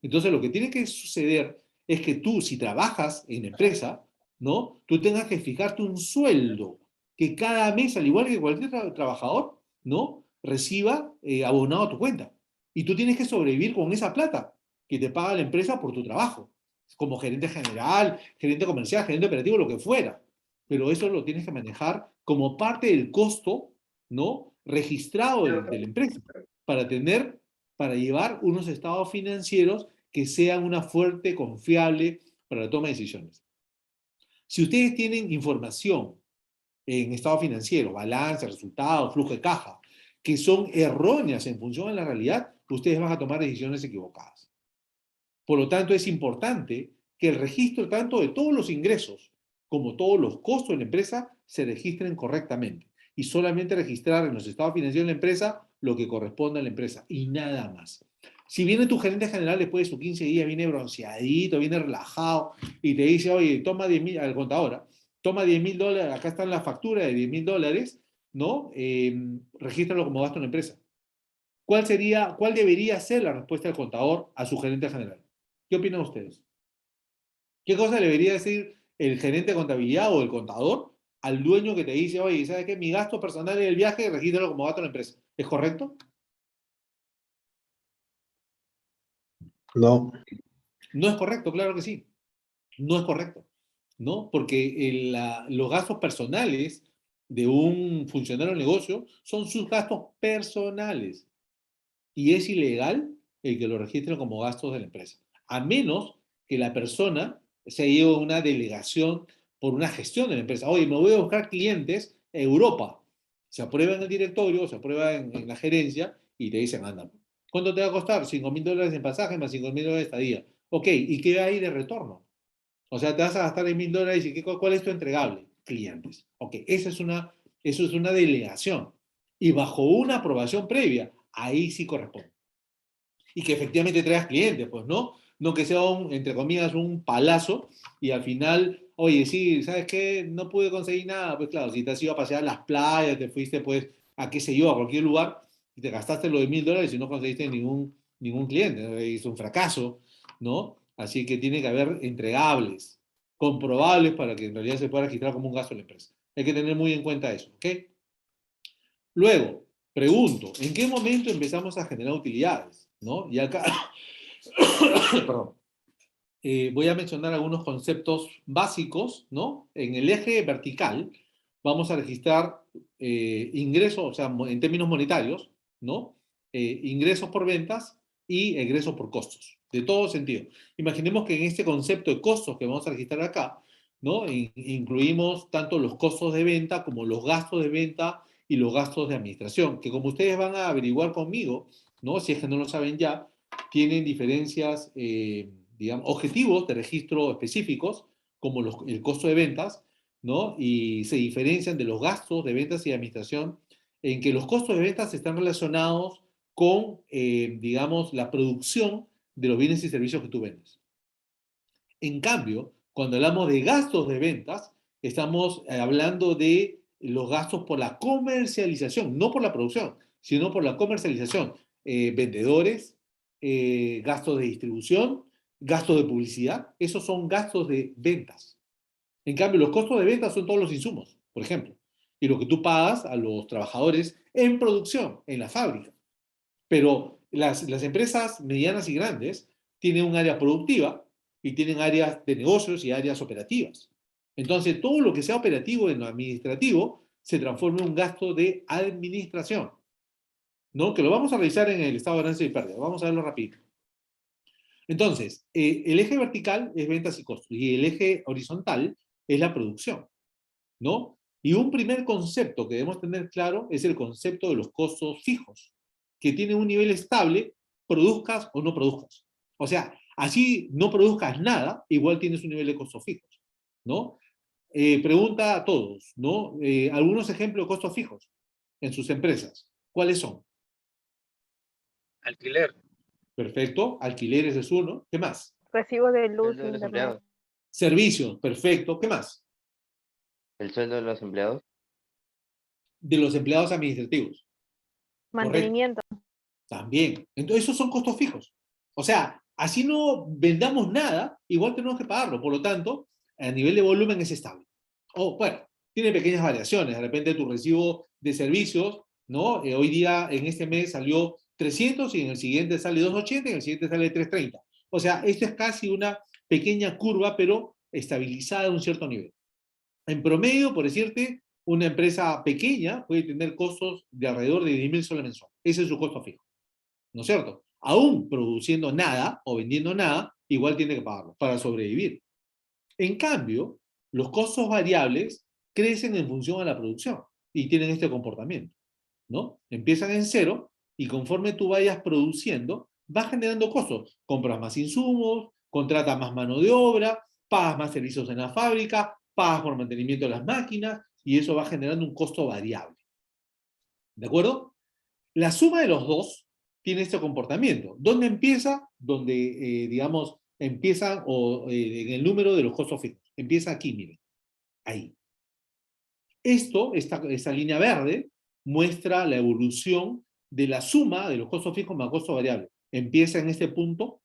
Entonces, lo que tiene que suceder es que tú, si trabajas en la empresa, ¿no? Tú tengas que fijarte un sueldo que cada mes, al igual que cualquier trabajador, ¿no? Reciba abonado a tu cuenta. Y tú tienes que sobrevivir con esa plata que te paga la empresa por tu trabajo, como gerente general, gerente comercial, gerente operativo, lo que fuera. Pero eso lo tienes que manejar como parte del costo, ¿no? Registrado de la empresa, para llevar unos estados financieros que sean una fuente confiable para la toma de decisiones. Si ustedes tienen información en estado financiero, balance, resultados, flujo de caja, que son erróneas en función de la realidad, ustedes van a tomar decisiones equivocadas. Por lo tanto, es importante que el registro tanto de todos los ingresos como todos los costos de la empresa se registren correctamente y solamente registrar en los estados financieros de la empresa lo que corresponde a la empresa y nada más. Si viene tu gerente general después de sus 15 días, viene bronceadito, viene relajado y te dice, oye, toma 10.000, al contador, toma $10.000, acá están las facturas de $10.000, ¿no? Regístralo como gasto en la empresa. ¿Cuál debería ser la respuesta del contador a su gerente general? ¿Qué opinan ustedes? ¿Qué cosa le debería decir el gerente de contabilidad o el contador al dueño que te dice, oye, ¿sabes qué? Mi gasto personal en el viaje, regístralo como gasto en la empresa. ¿Es correcto? No. No es correcto, claro que sí. No es correcto, ¿no? Porque los gastos personales de un funcionario del negocio son sus gastos personales. Y es ilegal el que lo registren como gastos de la empresa. A menos que la persona se lleve una delegación por una gestión de la empresa. Oye, me voy a buscar clientes a Europa. Se aprueba en el directorio, se aprueba en la gerencia y te dicen, anda, ¿cuánto te va a costar? $5.000 en pasaje más $5.000 de estadía. Ok, ¿y qué hay de retorno? O sea, te vas a gastar $1.000 y ¿cuál es tu entregable? Clientes. Ok, eso es una delegación. Y bajo una aprobación previa, ahí sí corresponde. Y que efectivamente traigas clientes, pues, ¿no? No que sea, entre comillas, un palazo y al final, oye, sí, ¿sabes qué? No pude conseguir nada. Pues claro, si te has ido a pasear a las playas, te fuiste, pues, a qué sé yo, a cualquier lugar y te gastaste lo de $1.000 y no conseguiste ningún cliente. Es un fracaso, ¿no? Así que tiene que haber entregables, comprobables para que en realidad se pueda registrar como un gasto de la empresa. Hay que tener muy en cuenta eso, ¿ok? Luego, pregunto, ¿en qué momento empezamos a generar utilidades? ¿No? Y acá, perdón, voy a mencionar algunos conceptos básicos, ¿no? En el eje vertical vamos a registrar ingresos, o sea, en términos monetarios, ¿no? Ingresos por ventas y egresos por costos, de todo sentido. Imaginemos que en este concepto de costos que vamos a registrar acá, ¿no? Incluimos tanto los costos de venta como los gastos de venta y los gastos de administración, que como ustedes van a averiguar conmigo, ¿no? Si es que no lo saben ya, tienen diferencias, digamos, objetivos de registro específicos, como el costo de ventas, ¿no? Y se diferencian de los gastos de ventas y de administración, en que los costos de ventas están relacionados con, digamos, la producción de los bienes y servicios que tú vendes. En cambio, cuando hablamos de gastos de ventas, estamos hablando de los gastos por la comercialización, no por la producción, sino por la comercialización. Vendedores, gastos de distribución, gastos de publicidad, esos son gastos de ventas. En cambio, los costos de ventas son todos los insumos, por ejemplo, y lo que tú pagas a los trabajadores en producción, en la fábrica. Pero las empresas medianas y grandes tienen un área productiva y tienen áreas de negocios y áreas operativas. Entonces, todo lo que sea operativo en lo administrativo se transforma en un gasto de administración, ¿no? Que lo vamos a revisar en el estado de ganancia y pérdida. Vamos a verlo rápido. Entonces, el eje vertical es ventas y costos y el eje horizontal es la producción, ¿no? Y un primer concepto que debemos tener claro es el concepto de los costos fijos, que tienen un nivel estable, produzcas o no produzcas. O sea, así no produzcas nada, igual tienes un nivel de costos fijos, ¿no? Pregunta a todos, ¿no? Algunos ejemplos de costos fijos en sus empresas. ¿Cuáles son? Alquiler. Perfecto. Alquileres es uno. ¿Qué más? Recibo de luz, Sueldo de los internet. empleados. Servicios. Perfecto. ¿Qué más? El sueldo de los empleados. De los empleados administrativos. Mantenimiento. También. Entonces, esos son costos fijos. O sea, así no vendamos nada, igual tenemos que pagarlo. Por lo tanto, a nivel de volumen es estable. O, bueno, tiene pequeñas variaciones. De repente tu recibo de servicios, ¿no? Hoy día, en este mes salió 300 y en el siguiente sale 280 y en el siguiente sale 330. O sea, esto es casi una pequeña curva, pero estabilizada a un cierto nivel. En promedio, por decirte, una empresa pequeña puede tener costos de alrededor de 10.000 soles mensual. Ese es su costo fijo. ¿No es cierto? Aún produciendo nada o vendiendo nada, igual tiene que pagarlo para sobrevivir. En cambio, los costos variables crecen en función a la producción y tienen este comportamiento, ¿no? Empiezan en cero y conforme tú vayas produciendo, vas generando costos. Compras más insumos, contratas más mano de obra, pagas más servicios en la fábrica, pagas por mantenimiento de las máquinas y eso va generando un costo variable. ¿De acuerdo? La suma de los dos tiene este comportamiento. ¿Dónde empieza? Donde, digamos, empieza en el número de los costos fijos. Empieza aquí, miren. Ahí. Esta línea verde muestra la evolución de la suma de los costos fijos más costos variables. Empieza en este punto,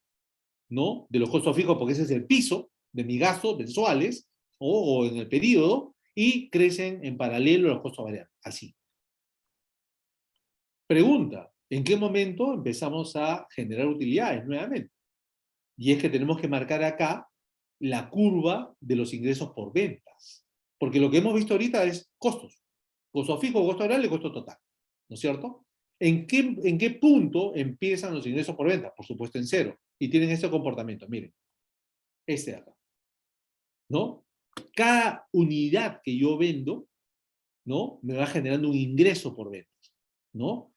¿no? De los costos fijos, porque ese es el piso de mis gastos mensuales o en el periodo, y crecen en paralelo los costos variables. Así. Pregunta, ¿en qué momento empezamos a generar utilidades nuevamente? Y es que tenemos que marcar acá la curva de los ingresos por ventas. Porque lo que hemos visto ahorita es costos. Costo fijo, costo variable y costo total. ¿No es cierto? ¿En qué punto empiezan los ingresos por venta? Por supuesto en cero. Y tienen este comportamiento. Miren. Este de acá. ¿No? Cada unidad que yo vendo, ¿no? Me va generando un ingreso por ventas. ¿No?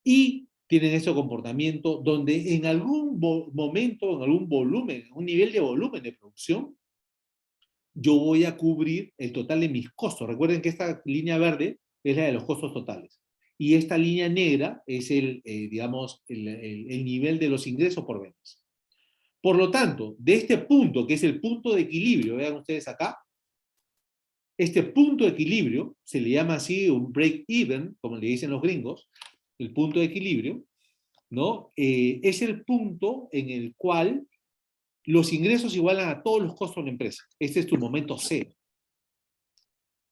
Y tienen ese comportamiento donde en algún momento, en algún volumen, un nivel de volumen de producción, yo voy a cubrir el total de mis costos. Recuerden que esta línea verde es la de los costos totales. Y esta línea negra es digamos, el nivel de los ingresos por ventas. Por lo tanto, de este punto, que es el punto de equilibrio, vean ustedes acá, este punto de equilibrio, se le llama así un break-even, como le dicen los gringos, el punto de equilibrio, ¿no? Es el punto en el cual los ingresos igualan a todos los costos de la empresa. Este es tu momento cero.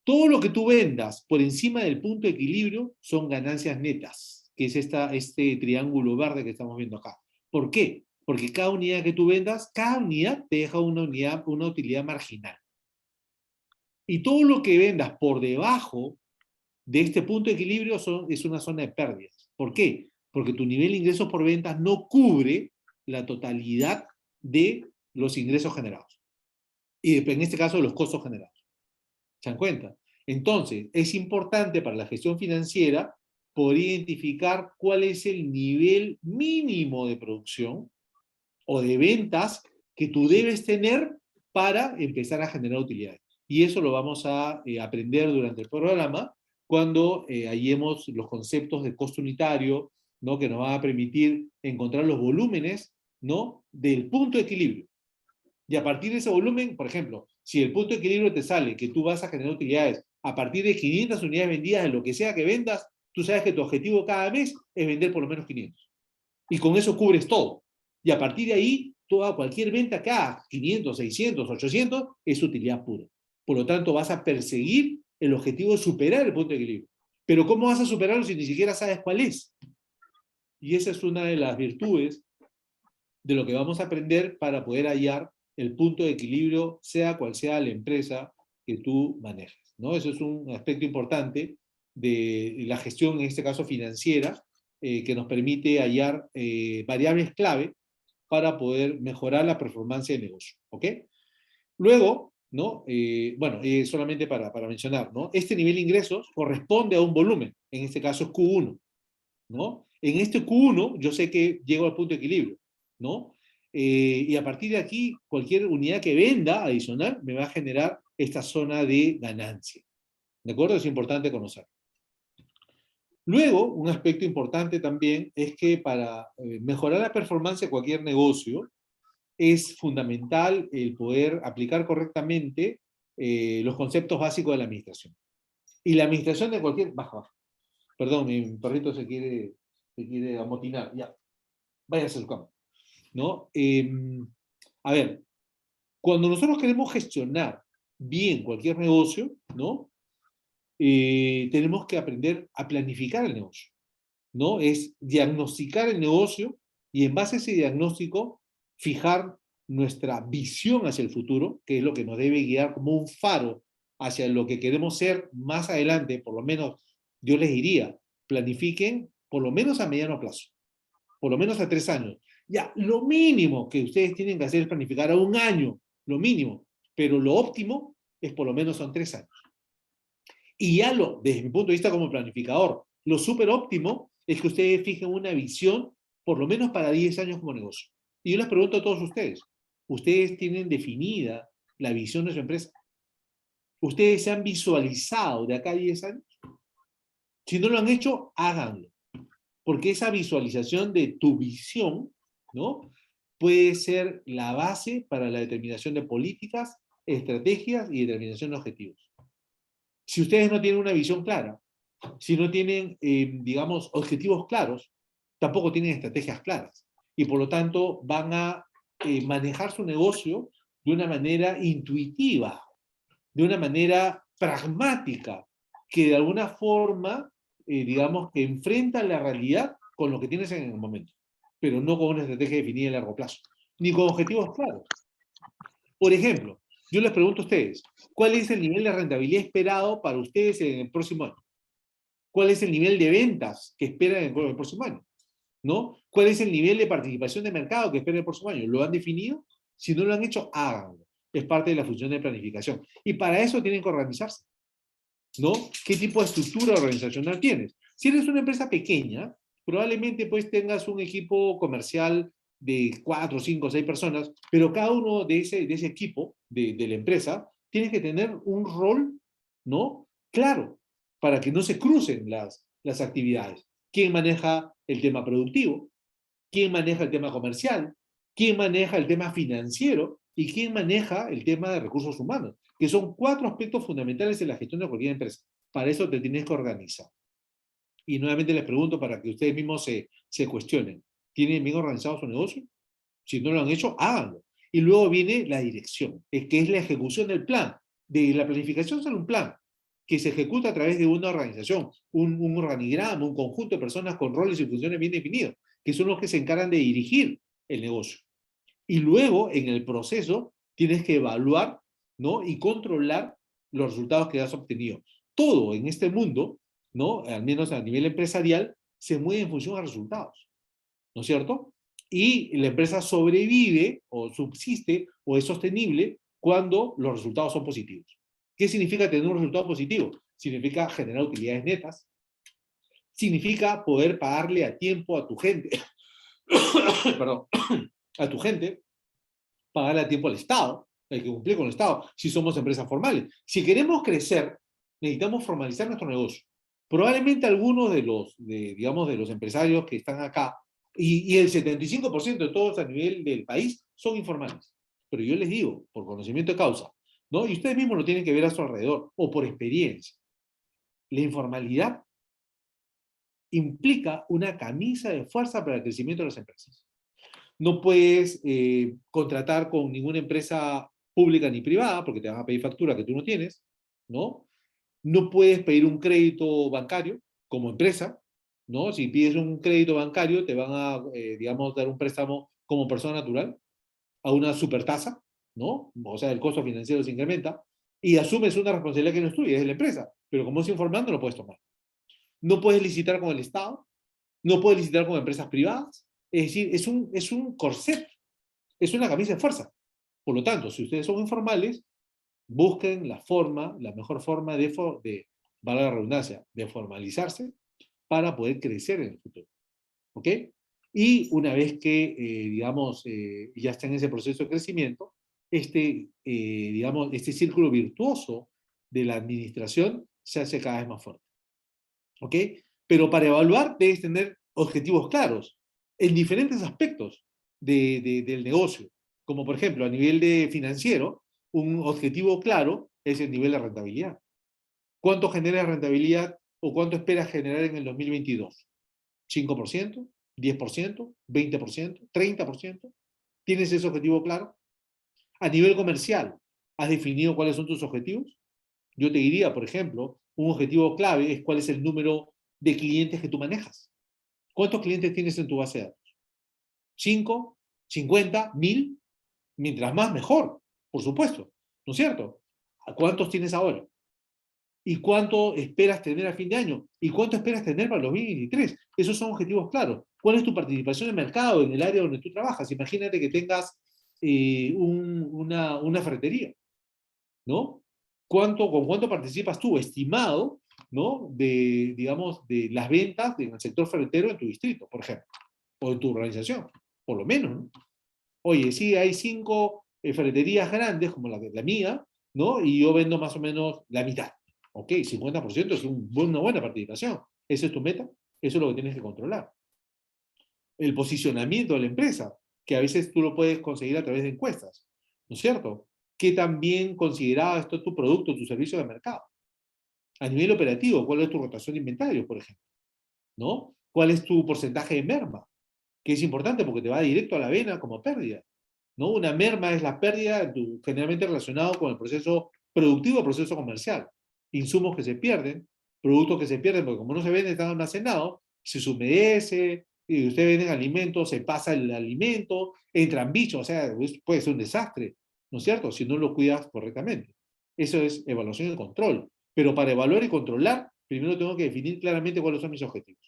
Todo lo que tú vendas por encima del punto de equilibrio son ganancias netas, que es este triángulo verde que estamos viendo acá. ¿Por qué? Porque cada unidad que tú vendas, cada unidad te deja una utilidad marginal. Y todo lo que vendas por debajo de este punto de equilibrio es una zona de pérdidas. ¿Por qué? Porque tu nivel de ingresos por ventas no cubre la totalidad de los ingresos generados. Y en este caso, los costos generados. ¿Se dan cuenta? Entonces, es importante para la gestión financiera poder identificar cuál es el nivel mínimo de producción o de ventas que tú debes tener para empezar a generar utilidades. Y eso lo vamos a aprender durante el programa cuando hallemos los conceptos de costo unitario, ¿no? Que nos van a permitir encontrar los volúmenes, ¿no? Del punto de equilibrio. Y a partir de ese volumen, por ejemplo, si el punto de equilibrio te sale que tú vas a generar utilidades a partir de 500 unidades vendidas de lo que sea que vendas, tú sabes que tu objetivo cada mes es vender por lo menos 500. Y con eso cubres todo. Y a partir de ahí, cualquier venta que hagas, 500, 600, 800, es utilidad pura. Por lo tanto, vas a perseguir el objetivo de superar el punto de equilibrio. Pero ¿cómo vas a superarlo si ni siquiera sabes cuál es? Y esa es una de las virtudes de lo que vamos a aprender para poder hallar el punto de equilibrio, sea cual sea la empresa que tú manejes, ¿no? Eso es un aspecto importante de la gestión, en este caso financiera, que nos permite hallar variables clave para poder mejorar la performance del negocio, ¿ok? Luego, ¿no? Solamente para mencionar, ¿no? Este nivel de ingresos corresponde a un volumen, en este caso es Q1, ¿no? En este Q1 yo sé que llego al punto de equilibrio, ¿no? Y a partir de aquí, cualquier unidad que venda adicional me va a generar esta zona de ganancia. ¿De acuerdo? Es importante conocer. Luego, un aspecto importante también es que para mejorar la performance de cualquier negocio, es fundamental el poder aplicar correctamente los conceptos básicos de la administración. Y la administración de cualquier... Baja. Perdón, mi perrito se quiere amotinar. Ya. Váyase a su cama. ¿No? A ver, cuando nosotros queremos gestionar bien cualquier negocio, ¿no? Tenemos que aprender a planificar el negocio, ¿no? Es diagnosticar el negocio y en base a ese diagnóstico fijar nuestra visión hacia el futuro, que es lo que nos debe guiar como un faro hacia lo que queremos ser más adelante. Por lo menos, yo les diría, planifiquen por lo menos a mediano plazo, por lo menos a 3 años. Ya, lo mínimo que ustedes tienen que hacer es planificar a 1 año, lo mínimo, pero lo óptimo es por lo menos son 3 años. Y ya desde mi punto de vista como planificador, lo súper óptimo es que ustedes fijen una visión por lo menos para 10 años como negocio. Y yo les pregunto a todos ustedes, ¿ustedes tienen definida la visión de su empresa? ¿Ustedes se han visualizado de acá a 10 años? Si no lo han hecho, háganlo. Porque esa visualización de tu visión, ¿no? Puede ser la base para la determinación de políticas, estrategias y determinación de objetivos. Si ustedes no tienen una visión clara, si no tienen, digamos, objetivos claros, tampoco tienen estrategias claras. Y por lo tanto van a manejar su negocio de una manera intuitiva, de una manera pragmática, que de alguna forma, digamos, que enfrenta la realidad con lo que tienes en el momento, pero no con una estrategia definida a largo plazo, ni con objetivos claros. Por ejemplo, yo les pregunto a ustedes, ¿cuál es el nivel de rentabilidad esperado para ustedes en el próximo año? ¿Cuál es el nivel de ventas que esperan en el próximo año? ¿No? ¿Cuál es el nivel de participación de mercado que esperan el próximo año? ¿Lo han definido? Si no lo han hecho, háganlo. Es parte de la función de planificación. Y para eso tienen que organizarse, ¿no? ¿Qué tipo de estructura organizacional tienes? Si eres una empresa pequeña, probablemente pues tengas un equipo comercial de 4, 5, 6 personas, pero cada uno de ese equipo, de la empresa, tiene que tener un rol, ¿no? Claro, para que no se crucen las actividades. ¿Quién maneja el tema productivo? ¿Quién maneja el tema comercial? ¿Quién maneja el tema financiero? ¿Y quién maneja el tema de recursos humanos? Que son 4 aspectos fundamentales en la gestión de cualquier empresa. Para eso te tienes que organizar. Y nuevamente les pregunto para que ustedes mismos se cuestionen. ¿Tienen bien organizado su negocio? Si no lo han hecho, háganlo. Y luego viene la dirección, que es la ejecución del plan. De la planificación sale un plan que se ejecuta a través de una organización, un organigrama, un conjunto de personas con roles y funciones bien definidos, que son los que se encargan de dirigir el negocio. Y luego, en el proceso, tienes que evaluar, ¿no? Y controlar los resultados que has obtenido. Todo en este mundo, ¿no? Al menos a nivel empresarial, se mueve en función a resultados, ¿no es cierto? Y la empresa sobrevive o subsiste o es sostenible cuando los resultados son positivos. ¿Qué significa tener un resultado positivo? Significa generar utilidades netas, significa poder pagarle a tiempo a tu gente, perdón, a tu gente, pagarle a tiempo al Estado, hay que cumplir con el Estado, si somos empresas formales. Si queremos crecer, necesitamos formalizar nuestro negocio. Probablemente algunos de los empresarios que están acá, y el 75% de todos a nivel del país, son informales. Pero yo les digo, por conocimiento de causa, ¿no? Y ustedes mismos lo tienen que ver a su alrededor, o por experiencia. La informalidad implica una camisa de fuerza para el crecimiento de las empresas. No puedes contratar con ninguna empresa pública ni privada, porque te van a pedir factura que tú no tienes, ¿no? No puedes pedir un crédito bancario como empresa, ¿no? Si pides un crédito bancario, te van a, digamos, dar un préstamo como persona natural a una supertasa, ¿no? O sea, el costo financiero se incrementa y asumes una responsabilidad que no es tuya, es de la empresa, pero como es informal, no lo puedes tomar. No puedes licitar con el Estado, no puedes licitar con empresas privadas, es decir, es un corset, es una camisa de fuerza. Por lo tanto, si ustedes son informales, busquen la mejor forma valga la redundancia, de formalizarse para poder crecer en el futuro. ¿Ok? Y una vez que, digamos, ya está en ese proceso de crecimiento, digamos, este círculo virtuoso de la administración se hace cada vez más fuerte. ¿Ok? Pero para evaluar debes tener objetivos claros en diferentes aspectos del negocio. Como por ejemplo, a nivel de financiero, un objetivo claro es el nivel de rentabilidad. ¿Cuánto genera rentabilidad o cuánto esperas generar en el 2022? ¿5%? ¿10%? ¿20%? ¿30%? ¿Tienes ese objetivo claro? A nivel comercial, ¿has definido cuáles son tus objetivos? Yo te diría, por ejemplo, un objetivo clave es cuál es el número de clientes que tú manejas. ¿Cuántos clientes tienes en tu base de datos? ¿5? ¿50? ¿1000? Mientras más, mejor, por supuesto. ¿No es cierto? ¿A cuántos tienes ahora? ¿Y cuánto esperas tener a fin de año? ¿Y cuánto esperas tener para el 2023? Esos son objetivos claros. ¿Cuál es tu participación de mercado en el área donde tú trabajas? Imagínate que tengas una ferretería, ¿no? ¿Con cuánto participas tú? Estimado, ¿no? Digamos, de las ventas en el sector ferretero en tu distrito, por ejemplo, o en tu organización, por lo menos, ¿no? Oye, sí, hay 5 ferreterías grandes, como la mía, ¿no? Y yo vendo más o menos la mitad. Ok, 50% es una buena participación. ¿Esa es tu meta? Eso es lo que tienes que controlar. El posicionamiento de la empresa, que a veces tú lo puedes conseguir a través de encuestas, ¿no es cierto? ¿Qué tan bien considerado esto es tu producto, tu servicio de mercado? A nivel operativo, ¿cuál es tu rotación de inventario, por ejemplo? ¿No? ¿Cuál es tu porcentaje de merma? Que es importante porque te va directo a la vena como pérdida, ¿no? Una merma es la pérdida generalmente relacionado con el proceso productivo o proceso comercial. Insumos que se pierden, productos que se pierden porque como no se venden, están almacenados, se humedece, y ustedes venden alimentos, se pasa el alimento, entran bichos, o sea, puede ser un desastre, ¿no es cierto? Si no lo cuidas correctamente. Eso es evaluación y control. Pero para evaluar y controlar, primero tengo que definir claramente cuáles son mis objetivos.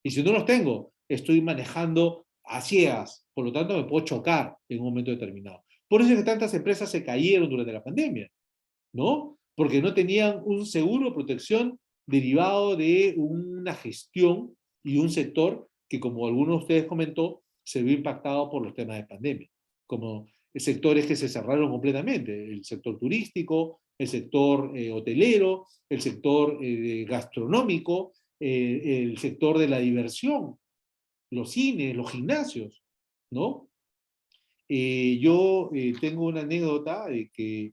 Y si no los tengo, estoy manejando a ciegas. Por lo tanto, me puedo chocar en un momento determinado. Por eso es que tantas empresas se cayeron durante la pandemia, ¿no? Porque no tenían un seguro de protección derivado de una gestión y un sector que, como alguno de ustedes comentó, se vio impactado por los temas de pandemia, como sectores que se cerraron completamente, el sector turístico, el sector hotelero, el sector gastronómico, el sector de la diversión, los cines, los gimnasios, ¿no? Yo tengo una anécdota de que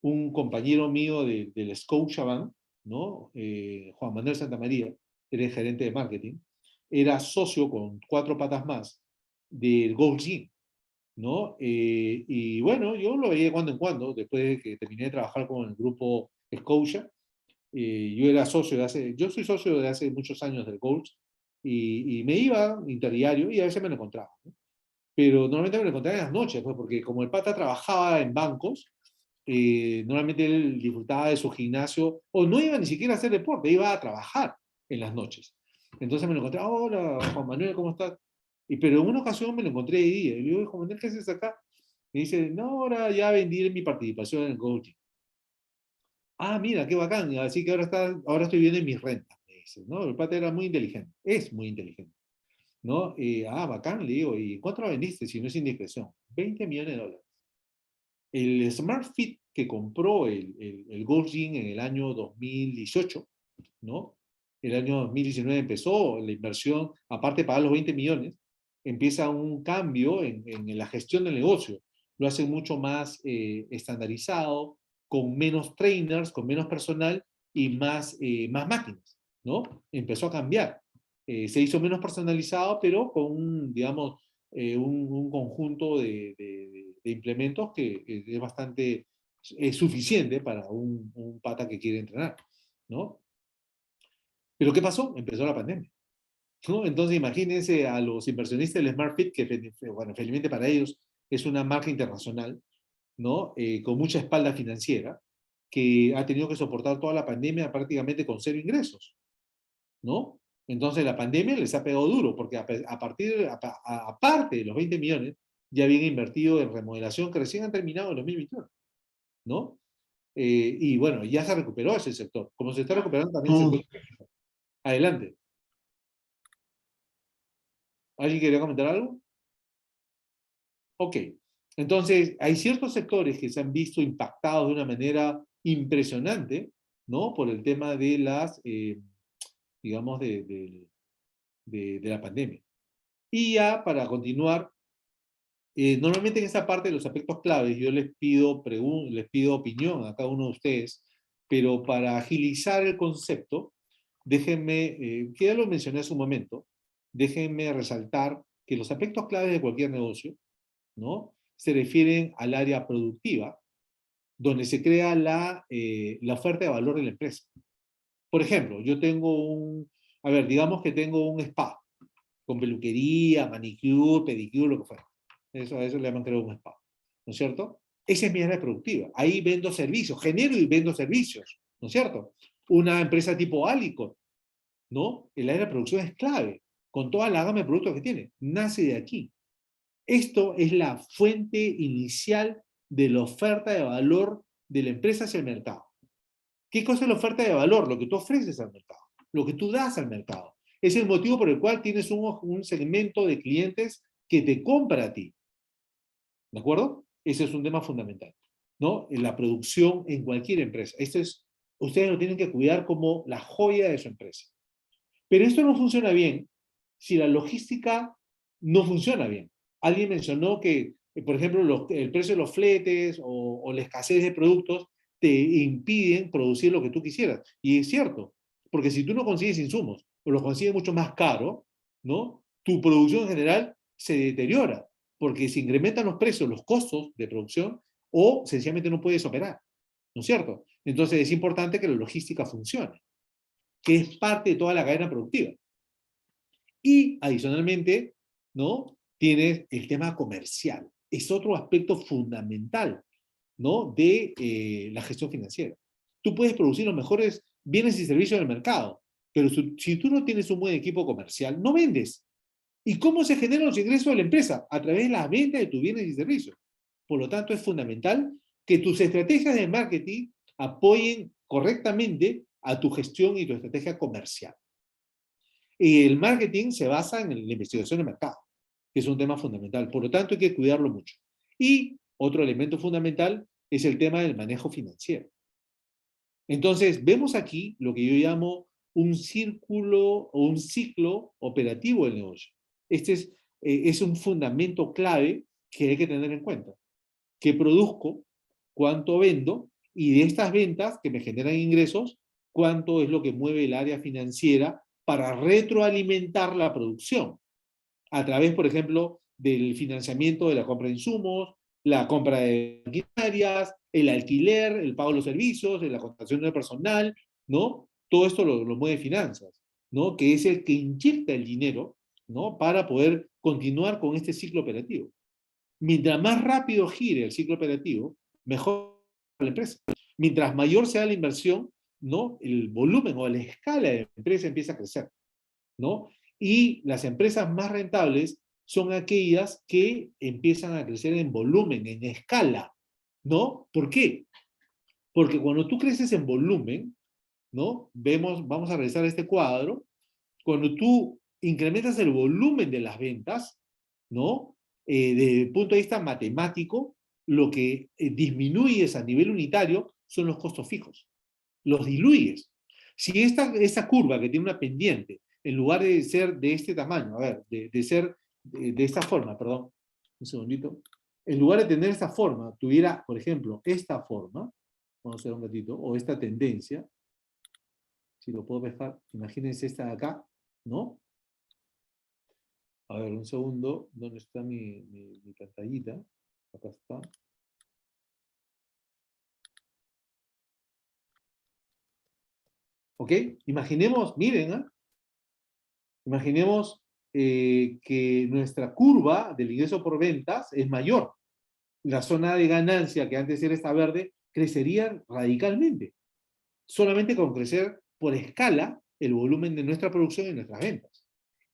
un compañero mío del Scotiabank, ¿no? Juan Manuel Santamaría, era el gerente de marketing, era socio con 4 patas más del Gold Gym, ¿no? Y bueno, yo lo veía de cuando en cuando, después de que terminé de trabajar con el grupo Scotia. Yo soy socio de hace muchos años del Gold, y me iba interdiario y a veces me lo encontraba, ¿no? Pero normalmente me lo encontraba en las noches, pues, porque como el pata trabajaba en bancos, normalmente él disfrutaba de su gimnasio, o no iba ni siquiera a hacer deporte, iba a trabajar en las noches. Entonces me lo encontré, hola Juan Manuel, ¿cómo estás? Pero en una ocasión me lo encontré de día, y le digo, Juan Manuel, ¿qué haces acá? Me dice, no, ahora ya vendí mi participación en el coaching. Ah, mira, qué bacán, así que ahora estoy viendo en mis rentas, me dice, ¿no? El pata era muy inteligente, es muy inteligente, ¿no? Bacán, le digo, ¿y cuánto lo vendiste si no es indiscreción? $20 millones. El Smart Fit que compró el Gold Gym en el año 2018, ¿no? El año 2019 empezó la inversión, aparte de pagar los 20 millones, empieza un cambio en la gestión del negocio. Lo hace mucho más estandarizado, con menos trainers, con menos personal y más máquinas, ¿no? Empezó a cambiar. Se hizo menos personalizado, pero con, digamos, un conjunto de implementos que es bastante suficiente para un pata que quiere entrenar, ¿no? Pero ¿qué pasó? Empezó la pandemia, ¿no? Entonces imagínense a los inversionistas del SmartFit, que bueno, felizmente para ellos es una marca internacional, ¿no? Con mucha espalda financiera, que ha tenido que soportar toda la pandemia prácticamente con 0 ingresos, ¿no? Entonces la pandemia les ha pegado duro, porque aparte de los 20 millones, ya habían invertido en remodelación que recién han terminado en 2021, ¿no? Y bueno, ya se recuperó ese sector, como se está recuperando también el sector. Adelante. ¿Alguien quería comentar algo? Ok. Entonces, hay ciertos sectores que se han visto impactados de una manera impresionante, ¿no? Por el tema de las, digamos, de la pandemia. Y ya para continuar, normalmente en esa parte de los aspectos claves yo les pido opinión a cada uno de ustedes, pero para agilizar el concepto, déjenme, que ya lo mencioné hace un momento, déjenme resaltar que los aspectos claves de cualquier negocio, ¿no? Se refieren al área productiva, donde se crea la oferta de valor de la empresa. Por ejemplo, yo tengo digamos que tengo un spa, con peluquería, manicure, pedicure, lo que fuera. Eso le llaman, creo, un spa, ¿no es cierto? Esa es mi área productiva. Ahí vendo servicios, genero y vendo servicios, ¿no es cierto? Una empresa tipo Alicor, ¿no? El área de producción es clave, con toda la gama de productos que tiene. Nace de aquí. Esto es la fuente inicial de la oferta de valor de la empresa hacia el mercado. ¿Qué cosa es la oferta de valor? Lo que tú ofreces al mercado, lo que tú das al mercado. Es el motivo por el cual tienes un segmento de clientes que te compra a ti. ¿De acuerdo? Ese es un tema fundamental, ¿no? En la producción en cualquier empresa. Ustedes lo tienen que cuidar como la joya de su empresa. Pero esto no funciona bien si la logística no funciona bien. Alguien mencionó que, por ejemplo, el precio de los fletes o la escasez de productos te impiden producir lo que tú quisieras. Y es cierto, porque si tú no consigues insumos o los consigues mucho más caro, ¿no? Tu producción en general se deteriora, porque se incrementan los precios, los costos de producción, o sencillamente no puedes operar, ¿no es cierto? Entonces es importante que la logística funcione, que es parte de toda la cadena productiva. Y adicionalmente, ¿no? Tienes el tema comercial. es otro aspecto fundamental, ¿no? De la gestión financiera. Tú puedes producir los mejores bienes y servicios del mercado, pero si tú no tienes un buen equipo comercial, no vendes. ¿Y cómo se generan los ingresos de la empresa? A través de la venta de tus bienes y servicios. Por lo tanto, es fundamental que tus estrategias de marketing apoyen correctamente a tu gestión y tu estrategia comercial. Y el marketing se basa en la investigación de mercado, que es un tema fundamental. Por lo tanto, hay que cuidarlo mucho. Y otro elemento fundamental es el tema del manejo financiero. Entonces, vemos aquí lo que yo llamo un círculo o un ciclo operativo del negocio. Este es un fundamento clave que hay que tener en cuenta. ¿Qué produzco? ¿Cuánto vendo? Y de estas ventas que me generan ingresos, ¿cuánto es lo que mueve el área financiera para retroalimentar la producción? A través, por ejemplo, del financiamiento de la compra de insumos, la compra de maquinarias, el alquiler, el pago de los servicios, la contratación de personal, ¿no? Todo esto lo mueve finanzas, ¿no? Que es el que inyecta el dinero, ¿no? Para poder continuar con este ciclo operativo. Mientras más rápido gire el ciclo operativo, mejor para la empresa. Mientras mayor sea la inversión, ¿no? El volumen o la escala de la empresa empieza a crecer, ¿no? Y las empresas más rentables son aquellas que empiezan a crecer en volumen, en escala, ¿no? ¿Por qué? Porque cuando tú creces en volumen, ¿no? Vamos a revisar este cuadro, cuando tú incrementas el volumen de las ventas, ¿no? Desde el punto de vista matemático, lo que disminuyes a nivel unitario son los costos fijos. Los diluyes. Si esta curva que tiene una pendiente, en lugar de ser de este tamaño, a ver, de ser de esta forma, perdón, un segundito, en lugar de tener esta forma, tuviera, por ejemplo, esta forma, vamos a hacer un ratito, o esta tendencia, si lo puedo dejar, imagínense esta de acá, ¿no? A ver, un segundo, ¿dónde está mi pantallita? Acá está. ¿Ok? Imaginemos, miren, ¿eh? Imaginemos que nuestra curva del ingreso por ventas es mayor. La zona de ganancia, que antes era esta verde, crecería radicalmente. Solamente con crecer por escala el volumen de nuestra producción y nuestras ventas.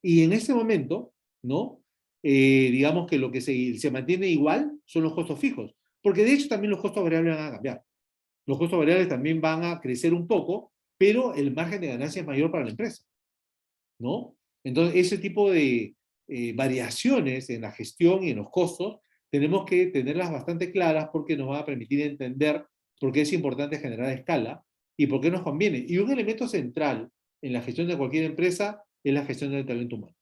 Y en ese momento, ¿no? Digamos que lo que se mantiene igual son los costos fijos. Porque de hecho también los costos variables van a cambiar. Los costos variables también van a crecer un poco, pero el margen de ganancia es mayor para la empresa, ¿no? Entonces, ese tipo de variaciones en la gestión y en los costos, tenemos que tenerlas bastante claras porque nos va a permitir entender por qué es importante generar escala y por qué nos conviene. Y un elemento central en la gestión de cualquier empresa es la gestión del talento humano.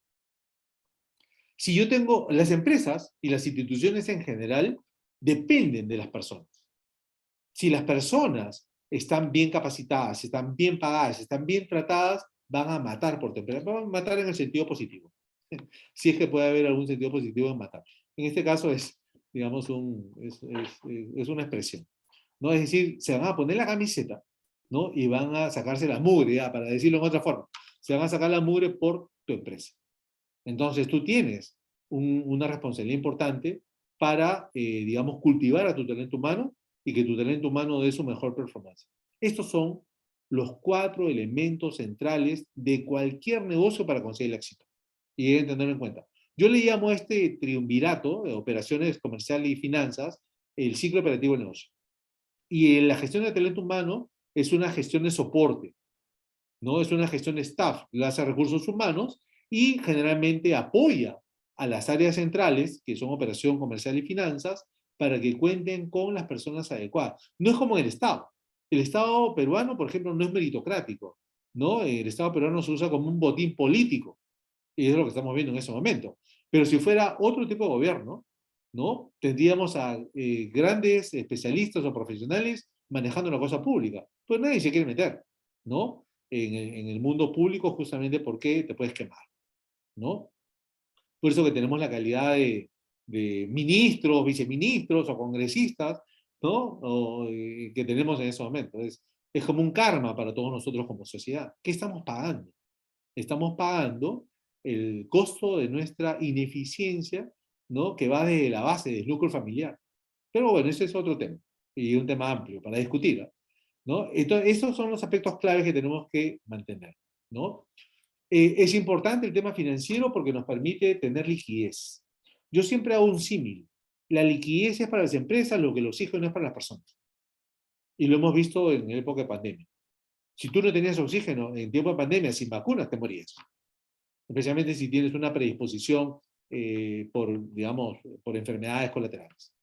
Si yo tengo, las empresas y las instituciones en general dependen de las personas. Si las personas están bien capacitadas, están bien pagadas, están bien tratadas, van a matar por tu empresa. Van a matar en el sentido positivo. Si es que puede haber algún sentido positivo en matar. En este caso es, digamos, es una expresión, ¿no? Es decir, se van a poner la camiseta, ¿no? Y van a sacarse la mugre, ya, para decirlo en otra forma. Se van a sacar la mugre por tu empresa. Entonces tú tienes una responsabilidad importante para, digamos, cultivar a tu talento humano y que tu talento humano dé su mejor performance. Estos son los 4 elementos centrales de cualquier negocio para conseguir el éxito. Y deben tenerlo en cuenta. Yo le llamo a este triunvirato de operaciones comerciales y finanzas el ciclo operativo del negocio. Y la gestión de talento humano es una gestión de soporte, ¿no? Es una gestión de staff, la hace recursos humanos y generalmente apoya a las áreas centrales, que son operación comercial y finanzas, para que cuenten con las personas adecuadas. No es como el Estado. El Estado peruano, por ejemplo, no es meritocrático, ¿no? El Estado peruano se usa como un botín político, y es lo que estamos viendo en ese momento. Pero si fuera otro tipo de gobierno, ¿no? Tendríamos a grandes especialistas o profesionales manejando la cosa pública. Pues nadie se quiere meter, ¿no? En el mundo público justamente porque te puedes quemar, ¿no? Por eso que tenemos la calidad de ministros, viceministros o congresistas, ¿no? Que tenemos en ese momento. Es como un karma para todos nosotros como sociedad. ¿Qué estamos pagando? Estamos pagando el costo de nuestra ineficiencia ¿no? Que va desde la base del núcleo familiar. Pero bueno, ese es otro tema, y un tema amplio para discutir, ¿no? Entonces, esos son los aspectos claves que tenemos que mantener, ¿no? Es importante el tema financiero porque nos permite tener liquidez. Yo siempre hago un símil. La liquidez es para las empresas lo que el oxígeno es para las personas. Y lo hemos visto en época de pandemia. Si tú no tenías oxígeno en tiempo de pandemia, sin vacunas, te morías. Especialmente si tienes una predisposición digamos, por enfermedades colaterales.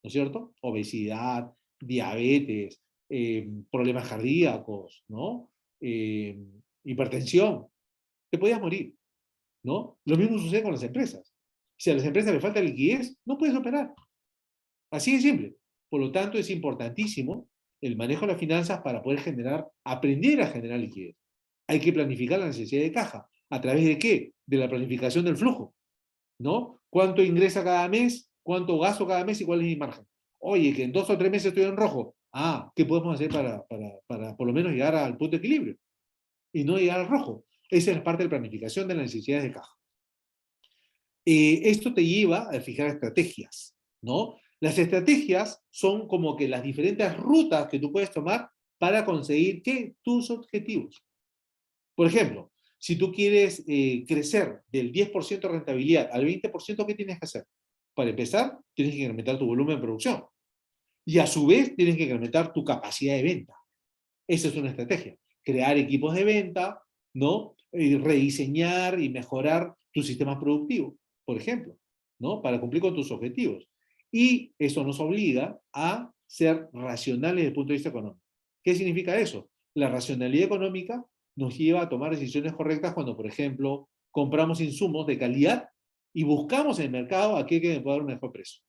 ¿No es cierto? Obesidad, diabetes, problemas cardíacos, ¿no? Hipertensión. Te podías morir, ¿no? Lo mismo sucede con las empresas. Si a las empresas les falta liquidez, no puedes operar. Así de simple. Por lo tanto, es importantísimo el manejo de las finanzas para poder aprender a generar liquidez. Hay que planificar la necesidad de caja. ¿A través de qué? De la planificación del flujo, ¿no? ¿Cuánto ingresa cada mes? ¿Cuánto gasto cada mes? ¿Y cuál es mi margen? Oye, que en 2 o 3 meses estoy en rojo. Ah, ¿qué podemos hacer para por lo menos llegar al punto de equilibrio? Y no llegar al rojo. Esa es parte de la planificación de las necesidades de caja. Esto te lleva a fijar estrategias, ¿no? Las estrategias son como que las diferentes rutas que tú puedes tomar para conseguir, ¿qué? Tus objetivos. Por ejemplo, si tú quieres crecer del 10% de rentabilidad al 20%, ¿qué tienes que hacer? Para empezar, tienes que incrementar tu volumen de producción. Y a su vez, tienes que incrementar tu capacidad de venta. Esa es una estrategia. Crear equipos de venta, ¿no? Rediseñar y mejorar tu sistema productivo, por ejemplo, ¿no? Para cumplir con tus objetivos. Y eso nos obliga a ser racionales desde el punto de vista económico. ¿Qué significa eso? La racionalidad económica nos lleva a tomar decisiones correctas cuando, por ejemplo, compramos insumos de calidad y buscamos en el mercado aquel que me pueda dar un mejor precio.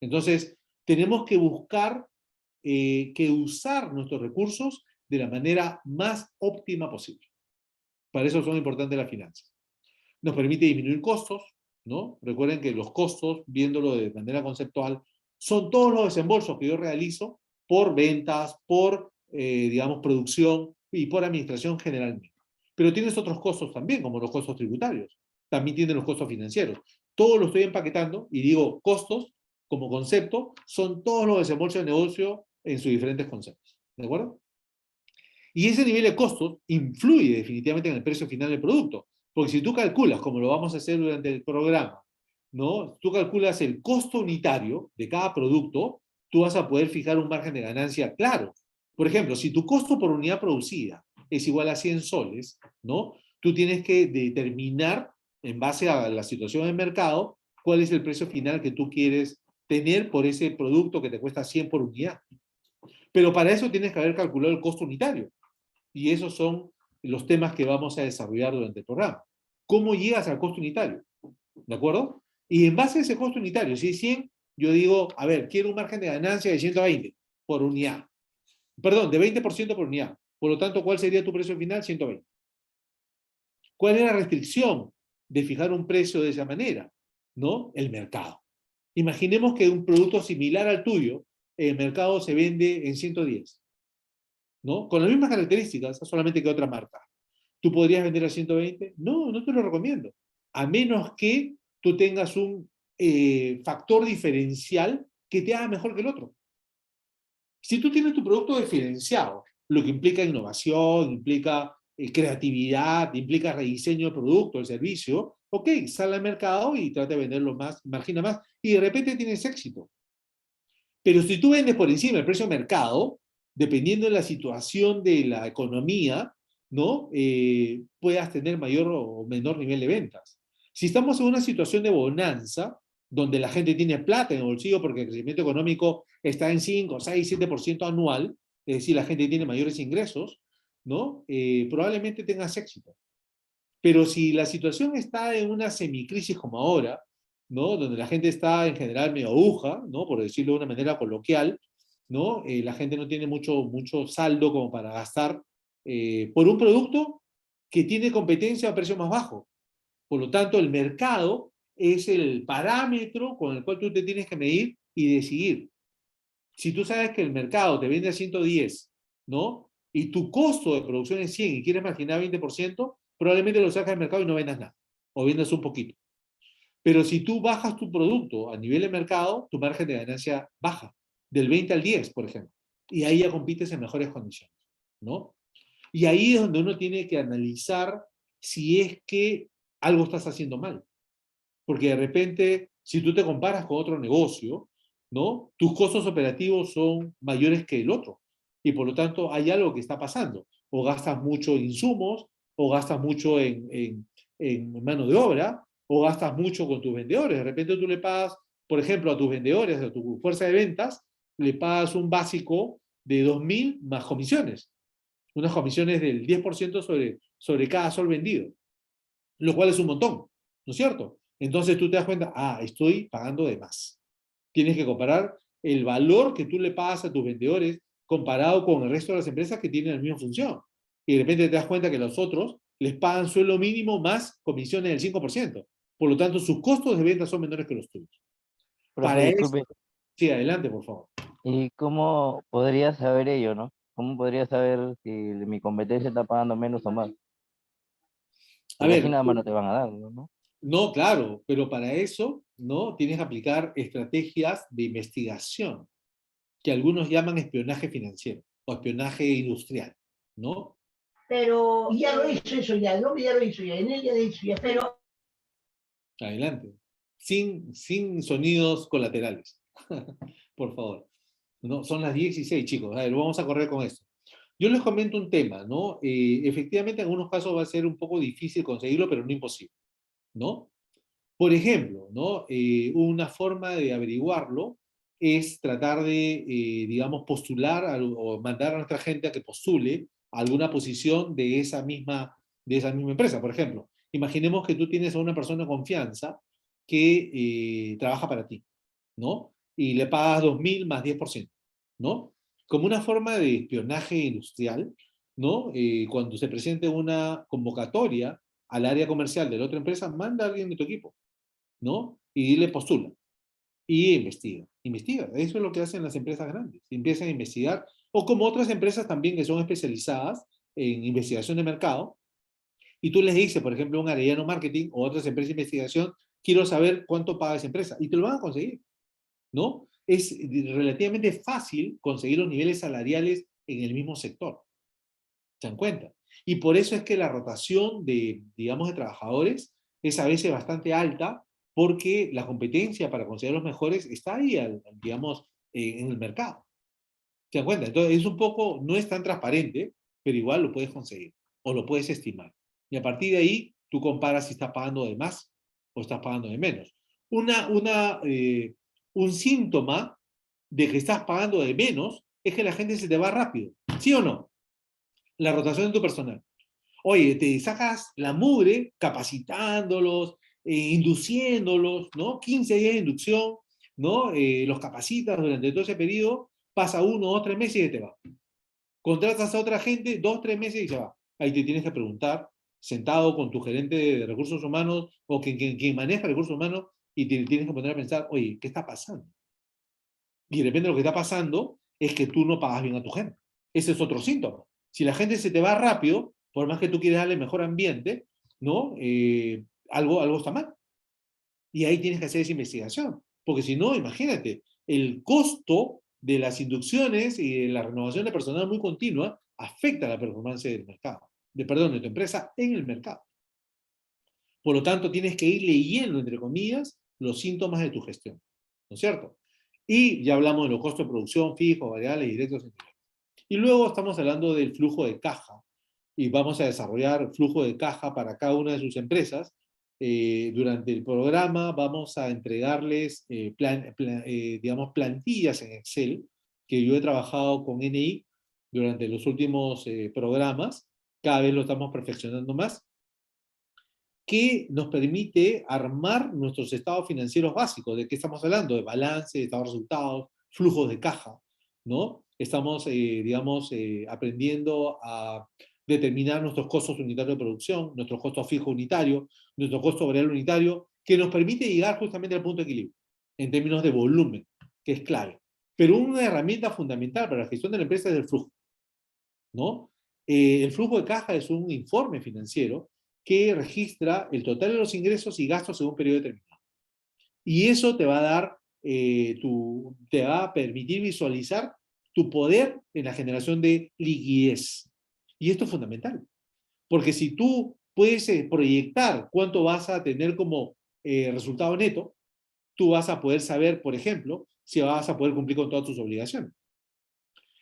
Entonces, tenemos que buscar que usar nuestros recursos de la manera más óptima posible. Para eso son importantes las finanzas. Nos permite disminuir costos, ¿no? Recuerden que los costos, viéndolo de manera conceptual, son todos los desembolsos que yo realizo por ventas, por, digamos, producción y por administración generalmente. Pero tienes otros costos también, como los costos tributarios. También tienes los costos financieros. Todo lo estoy empaquetando y digo costos, como concepto, son todos los desembolsos de negocio en sus diferentes conceptos. ¿De acuerdo? Y ese nivel de costos influye definitivamente en el precio final del producto. Porque si tú calculas, como lo vamos a hacer durante el programa, ¿no? Tú calculas el costo unitario de cada producto, tú vas a poder fijar un margen de ganancia claro. Por ejemplo, si tu costo por unidad producida es igual a 100 soles, ¿no? Tú tienes que determinar, en base a la situación del mercado, cuál es el precio final que tú quieres tener por ese producto que te cuesta 100 por unidad. Pero para eso tienes que haber calculado el costo unitario. Y esos son los temas que vamos a desarrollar durante el programa. ¿Cómo llegas al costo unitario? ¿De acuerdo? Y en base a ese costo unitario, si es 100, yo digo, a ver, quiero un margen de ganancia de 120 por unidad. Perdón, de 20% por unidad. Por lo tanto, ¿cuál sería tu precio final? 120. ¿Cuál es la restricción de fijar un precio de esa manera? ¿No? El mercado. Imaginemos que un producto similar al tuyo, el mercado se vende en 110. ¿No? Con las mismas características, solamente que otra marca. ¿Tú podrías vender a 120? No, no te lo recomiendo. A menos que tú tengas un factor diferencial que te haga mejor que el otro. Si tú tienes tu producto diferenciado, lo que implica innovación, implica creatividad, implica rediseño del producto, del servicio, ok, sale al mercado y trata de venderlo más, margina más, y de repente tienes éxito. Pero si tú vendes por encima del precio de mercado, dependiendo de la situación de la economía, ¿no? Puedas tener mayor o menor nivel de ventas. Si estamos en una situación de bonanza, donde la gente tiene plata en el bolsillo porque el crecimiento económico está en 5, 6, 7% anual, es decir, la gente tiene mayores ingresos, ¿no? Probablemente tengas éxito. Pero si la situación está en una semicrisis como ahora, ¿no? Donde la gente está en general medio aguja, ¿no? Por decirlo de una manera coloquial, ¿no? La gente no tiene mucho saldo como para gastar por un producto que tiene competencia a precio más bajo. Por lo tanto, el mercado es el parámetro con el cual tú te tienes que medir y decidir. Si tú sabes que el mercado te vende a 110, ¿no? Y tu costo de producción es 100 y quieres marginar 20%, probablemente lo sacas del mercado y no vendas nada. O vendas un poquito. Pero si tú bajas tu producto a nivel de mercado, tu margen de ganancia baja, del 20 al 10, por ejemplo. Y ahí ya compites en mejores condiciones, ¿no? Y ahí es donde uno tiene que analizar si es que algo estás haciendo mal. Porque de repente, si tú te comparas con otro negocio, ¿no? Tus costos operativos son mayores que el otro. Y por lo tanto, hay algo que está pasando. O gastas mucho en insumos, o gastas mucho en mano de obra, o gastas mucho con tus vendedores. De repente tú le pagas, por ejemplo, a tus vendedores, a tu fuerza de ventas, le pagas un básico de 2.000 más comisiones. Unas comisiones del 10% sobre cada sol vendido. Lo cual es un montón, ¿no es cierto? Entonces tú te das cuenta, estoy pagando de más. Tienes que comparar el valor que tú le pagas a tus vendedores comparado con el resto de las empresas que tienen la misma función. Y de repente te das cuenta que los otros les pagan sueldo mínimo más comisiones del 5%. Por lo tanto, sus costos de venta son menores que los tuyos. Profe, Para eso, disculpe, sí, adelante, por favor. ¿y cómo podría saber ello, no? ¿Cómo podría saber si mi competencia está pagando menos o más? A Porque así ver, nada más no te van a dar, ¿no? no, claro, pero para eso, ¿no? Tienes que aplicar estrategias de investigación, que algunos llaman espionaje financiero o espionaje industrial, ¿no? Pero ya lo hizo eso ya, el hombre ya lo hizo ya, en ella de hizo ya, pero... Adelante. Sin sonidos colaterales. Por favor. No, son las 16, chicos. A ver, vamos a correr con esto. Yo les comento un tema, ¿no? Efectivamente, en algunos casos va a ser un poco difícil conseguirlo, pero no imposible, ¿no? Por ejemplo, ¿no? Una forma de averiguarlo es tratar de, digamos, postular o mandar a nuestra gente a que postule a alguna posición de esa misma empresa. Por ejemplo, imaginemos que tú tienes a una persona de confianza que trabaja para ti, ¿no? Y le pagas 2.000 más 10%, ¿no? Como una forma de espionaje industrial, ¿no? Cuando se presente una convocatoria al área comercial de la otra empresa, manda a alguien de tu equipo, ¿no? Y dile postula. Y investiga. Investiga. Eso es lo que hacen las empresas grandes. Empiezan a investigar. O como otras empresas también que son especializadas en investigación de mercado. Y tú les dices, por ejemplo, un Arellano Marketing o otras empresas de investigación, quiero saber cuánto paga esa empresa. Y te lo van a conseguir, ¿no? Es relativamente fácil conseguir los niveles salariales en el mismo sector. ¿Se dan cuenta? Y por eso es que la rotación de, digamos, de trabajadores es a veces bastante alta, porque la competencia para conseguir los mejores está ahí, digamos, en el mercado. ¿Se dan cuenta? Entonces, es un poco, no es tan transparente, pero igual lo puedes conseguir o lo puedes estimar. Y a partir de ahí, tú comparas si estás pagando de más o estás pagando de menos. Un síntoma de que estás pagando de menos es que la gente se te va rápido. ¿Sí o no? La rotación de tu personal. Oye, te sacas la mugre capacitándolos, induciéndolos, ¿no? 15 días de inducción, ¿no? Los capacitas durante todo ese periodo, pasa 1, 2, 3 meses y te va. Contratas a otra gente, 2, 3 meses y se va. Ahí te tienes que preguntar, sentado con tu gerente de recursos humanos o quien maneja recursos humanos, y te tienes que poner a pensar, oye, ¿qué está pasando? Y de repente lo que está pasando es que tú no pagas bien a tu gente. Ese es otro síntoma. Si la gente se te va rápido, por más que tú quieras darle mejor ambiente, ¿no? Algo está mal. Y ahí tienes que hacer esa investigación. Porque si no, imagínate, el costo de las inducciones y de la renovación de personal muy continua afecta la performance del mercado, de tu empresa en el mercado. Por lo tanto, tienes que ir leyendo, entre comillas, los síntomas de tu gestión, ¿no es cierto? Y ya hablamos de los costos de producción, fijos, variables, directos, indirectos. Y luego estamos hablando del flujo de caja, y vamos a desarrollar flujo de caja para cada una de sus empresas. Durante el programa vamos a entregarles, digamos, plantillas en Excel, que yo he trabajado con NI durante los últimos programas, cada vez lo estamos perfeccionando más, que nos permite armar nuestros estados financieros básicos. ¿De qué estamos hablando? De balance, estados de resultados, flujos de caja, ¿no? Estamos, digamos, aprendiendo a determinar nuestros costos unitarios de producción, nuestros costos fijos unitarios, nuestro costo variable unitario, que nos permite llegar justamente al punto de equilibrio, en términos de volumen, que es clave. Pero una herramienta fundamental para la gestión de la empresa es el flujo, ¿no? El flujo de caja es un informe financiero que registra el total de los ingresos y gastos en un periodo determinado. Y eso te va a dar, te va a permitir visualizar tu poder en la generación de liquidez. Y esto es fundamental. Porque si tú puedes proyectar cuánto vas a tener como resultado neto, tú vas a poder saber, por ejemplo, si vas a poder cumplir con todas tus obligaciones.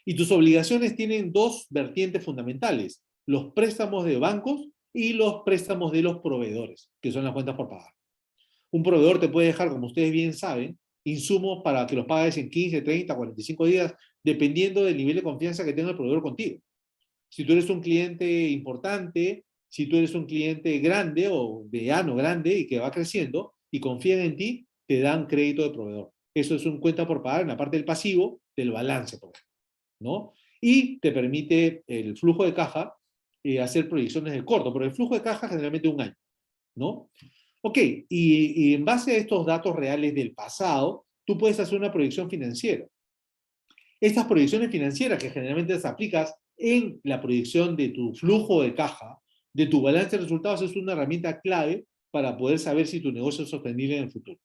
Y tus obligaciones tienen dos vertientes fundamentales: los préstamos de bancos y los préstamos de los proveedores, que son las cuentas por pagar. Un proveedor te puede dejar, como ustedes bien saben, insumos para que los pagues en 15, 30, 45 días, dependiendo del nivel de confianza que tenga el proveedor contigo. Si tú eres un cliente importante, si tú eres un cliente grande o mediano grande y que va creciendo y confían en ti, te dan crédito de proveedor. Eso es un cuenta por pagar en la parte del pasivo del balance, por ejemplo, ¿no? Y te permite el flujo de caja hacer proyecciones de corto, pero el flujo de caja generalmente un año, ¿no? Ok, y en base a estos datos reales del pasado, tú puedes hacer una proyección financiera. Estas proyecciones financieras que generalmente las aplicas en la proyección de tu flujo de caja, de tu balance de resultados, es una herramienta clave para poder saber si tu negocio es sostenible en el futuro.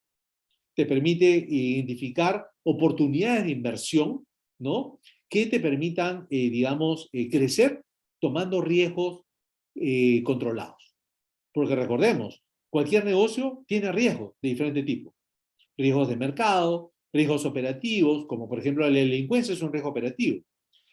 Te permite identificar oportunidades de inversión, ¿no? Que te permitan, digamos, crecer tomando riesgos controlados. Porque recordemos, cualquier negocio tiene riesgos de diferente tipo. Riesgos de mercado, riesgos operativos, como por ejemplo la delincuencia es un riesgo operativo.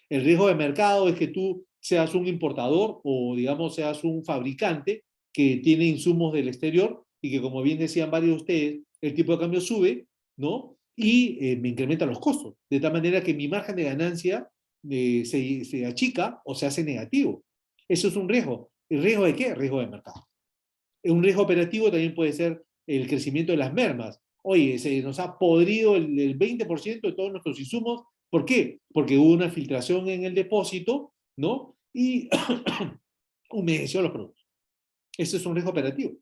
El riesgo de mercado es que tú seas un importador o, digamos, seas un fabricante que tiene insumos del exterior y que, como bien decían varios de ustedes, el tipo de cambio sube, ¿no? Y me incrementan los costos, de tal manera que mi margen de ganancia se achica o se hace negativo. Eso es un riesgo. ¿El riesgo de qué? Riesgo de mercado. Un riesgo operativo también puede ser el crecimiento de las mermas. Oye, se nos ha podrido el 20% de todos nuestros insumos. ¿Por qué? Porque hubo una filtración en el depósito, ¿no? Y humedeció los productos. Ese es un riesgo operativo.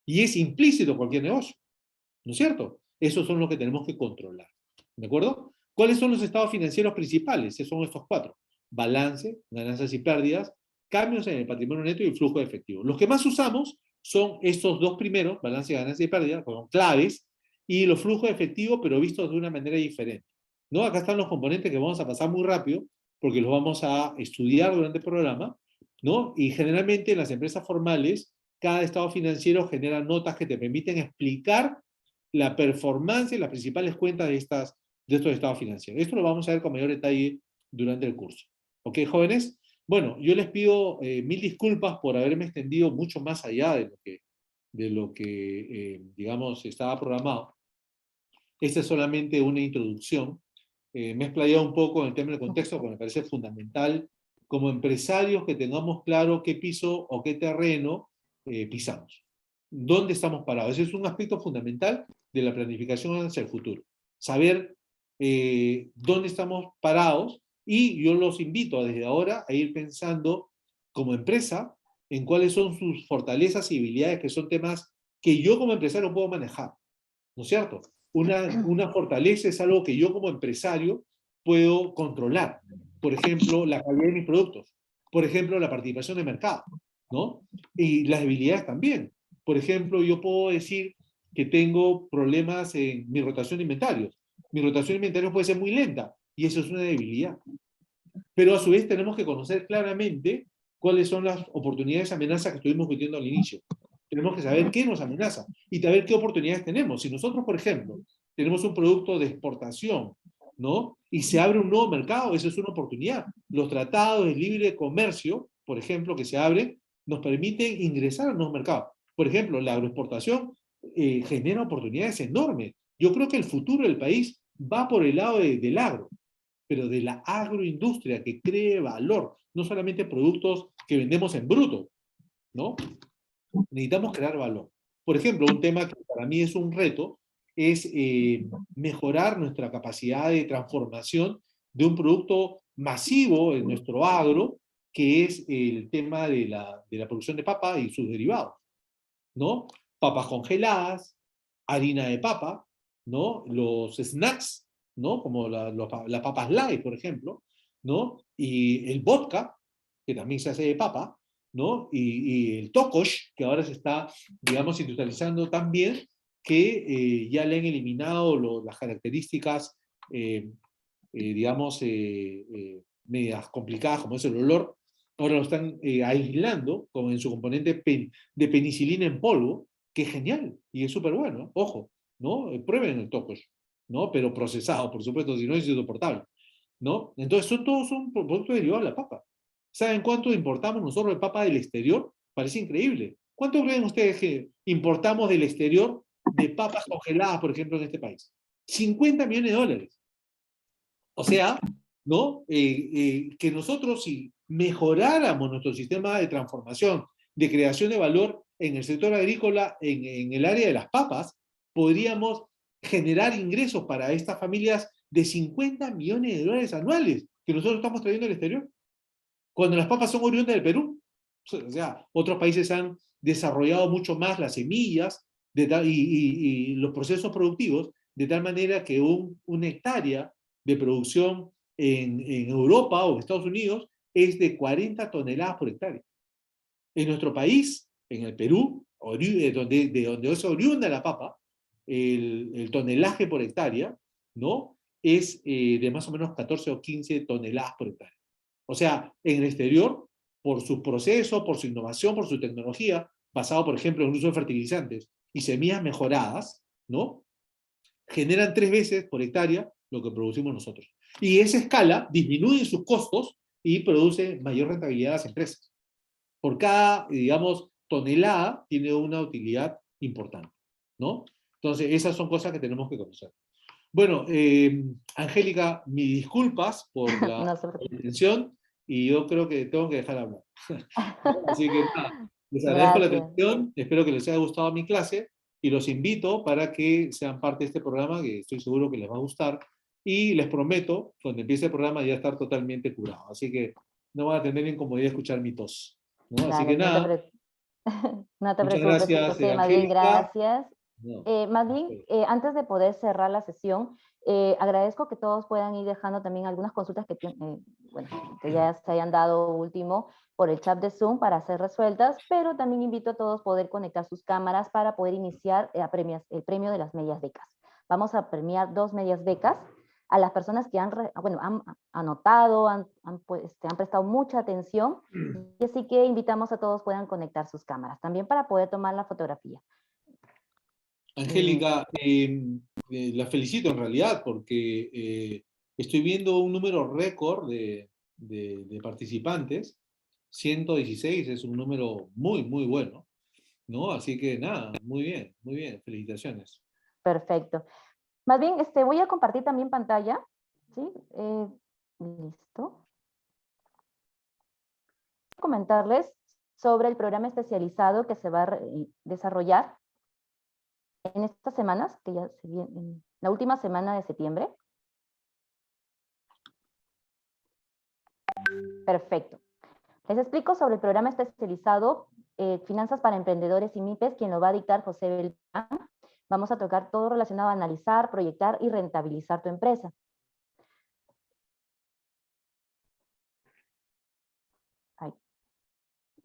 Y es implícito en cualquier negocio, ¿no es cierto? Esos son los que tenemos que controlar, ¿de acuerdo? ¿Cuáles son los estados financieros principales? Son estos cuatro: balance, ganancias y pérdidas, cambios en el patrimonio neto y el flujo de efectivo. Los que más usamos son estos dos primeros, balance, ganancias y pérdidas, que son claves, y los flujos de efectivo, pero vistos de una manera diferente, ¿no? Acá están los componentes que vamos a pasar muy rápido, porque los vamos a estudiar durante el programa, ¿no? Y generalmente en las empresas formales, cada estado financiero genera notas que te permiten explicar la performance y las principales cuentas de estos estados financieros. Esto lo vamos a ver con mayor detalle durante el curso. ¿Ok, jóvenes? Bueno, yo les pido mil disculpas por haberme extendido mucho más allá de lo que digamos, estaba programado. Esta es solamente una introducción. Me he explayado un poco en el tema del contexto, porque me parece fundamental como empresarios que tengamos claro qué piso o qué terreno pisamos. ¿Dónde estamos parados? Ese es un aspecto fundamental de la planificación hacia el futuro. Saber dónde estamos parados, y yo los invito desde ahora a ir pensando como empresa en cuáles son sus fortalezas y habilidades, que son temas que yo como empresario puedo manejar, ¿no es cierto? Una fortaleza es algo que yo como empresario puedo controlar. Por ejemplo, la calidad de mis productos. Por ejemplo, la participación de mercado, ¿no? Y las debilidades también. Por ejemplo, yo puedo decir que tengo problemas en mi rotación de inventarios. Mi rotación de inventarios puede ser muy lenta, y eso es una debilidad. Pero a su vez tenemos que conocer claramente cuáles son las oportunidades y amenazas que estuvimos discutiendo al inicio. Tenemos que saber qué nos amenaza y saber qué oportunidades tenemos. Si nosotros, por ejemplo, tenemos un producto de exportación, ¿no? Y se abre un nuevo mercado, eso es una oportunidad. Los tratados de libre comercio, por ejemplo, que se abren, nos permiten ingresar a nuevos mercados. Por ejemplo, la agroexportación genera oportunidades enormes. Yo creo que el futuro del país va por el lado del agro, pero de la agroindustria que cree valor, no solamente productos que vendemos en bruto, ¿no? Necesitamos crear valor. Por ejemplo, un tema que para mí es un reto es mejorar nuestra capacidad de transformación de un producto masivo en nuestro agro, que es el tema de la producción de papa y sus derivados, ¿no? Papas congeladas, harina de papa, ¿no? Los snacks, ¿no? Como las papas light, por ejemplo, ¿no? Y el vodka, que también se hace de papa, ¿no? Y el tokosh, que ahora se está, digamos, industrializando también, que ya le han eliminado las características, digamos, medias complicadas, como es el olor. Ahora lo están aislando como en su componente de penicilina en polvo, que es genial y es súper bueno, ojo, ¿no? Prueben el tocos, ¿no? Pero procesado, por supuesto, si no es insoportable, ¿no? Entonces todos son productos derivados de la papa. ¿Saben cuánto importamos nosotros de papa del exterior? Parece increíble. ¿Cuánto creen ustedes que importamos del exterior de papas congeladas, por ejemplo, en este país? 50 millones de dólares. O sea, ¿no? Que nosotros si mejoráramos nuestro sistema de transformación, de creación de valor en el sector agrícola, en el área de las papas, podríamos generar ingresos para estas familias de 50 millones de dólares anuales que nosotros estamos trayendo del exterior. Cuando las papas son oriundas del Perú. O sea, otros países han desarrollado mucho más las semillas y los procesos productivos, de tal manera que una hectárea de producción en Europa o en Estados Unidos es de 40 toneladas por hectárea. En nuestro país, en el Perú, de donde es oriunda la papa, el tonelaje por hectárea, ¿no? Es de más o menos 14 o 15 toneladas por hectárea. O sea, en el exterior, por su proceso, por su innovación, por su tecnología, basado, por ejemplo, en el uso de fertilizantes y semillas mejoradas, ¿no? Generan 3 veces por hectárea lo que producimos nosotros. Y esa escala disminuye sus costos y produce mayor rentabilidad a las empresas. Por cada, digamos, tonelada tiene una utilidad importante, ¿no? Entonces, esas son cosas que tenemos que conocer. Bueno, Angélica, mis disculpas por la atención y yo creo que tengo que dejar hablar. Así que nada, les agradezco la atención, espero que les haya gustado mi clase y los invito para que sean parte de este programa que estoy seguro que les va a gustar y les prometo, cuando empiece el programa ya estar totalmente curado. Así que no van a tener incomodidad de escuchar mi tos, ¿no? Así que nada. No te Muchas preocupes, gracias, José, más bien Angélica. gracias. No, Más bien, antes de poder cerrar la sesión, agradezco que todos puedan ir dejando también algunas consultas bueno, que ya se hayan dado último por el chat de Zoom para ser resueltas, pero también invito a todos a poder conectar sus cámaras para poder iniciar el premio de las medias becas. Vamos a premiar 2 medias becas a las personas que han anotado, han prestado mucha atención, y así que invitamos a todos puedan conectar sus cámaras, también para poder tomar la fotografía. Angélica, la felicito en realidad porque estoy viendo un número récord de participantes. 116 es un número muy, muy bueno, ¿no? Así que nada, muy bien, felicitaciones. Perfecto. Más bien, voy a compartir también pantalla, ¿sí? Listo. Comentarles sobre el programa especializado que se va a desarrollar en estas semanas, que ya se viene, en la última semana de septiembre. Perfecto. Les explico sobre el programa especializado Finanzas para Emprendedores y MIPES, quien lo va a dictar José Beltrán. Vamos a tocar todo relacionado a analizar, proyectar y rentabilizar tu empresa. Ay,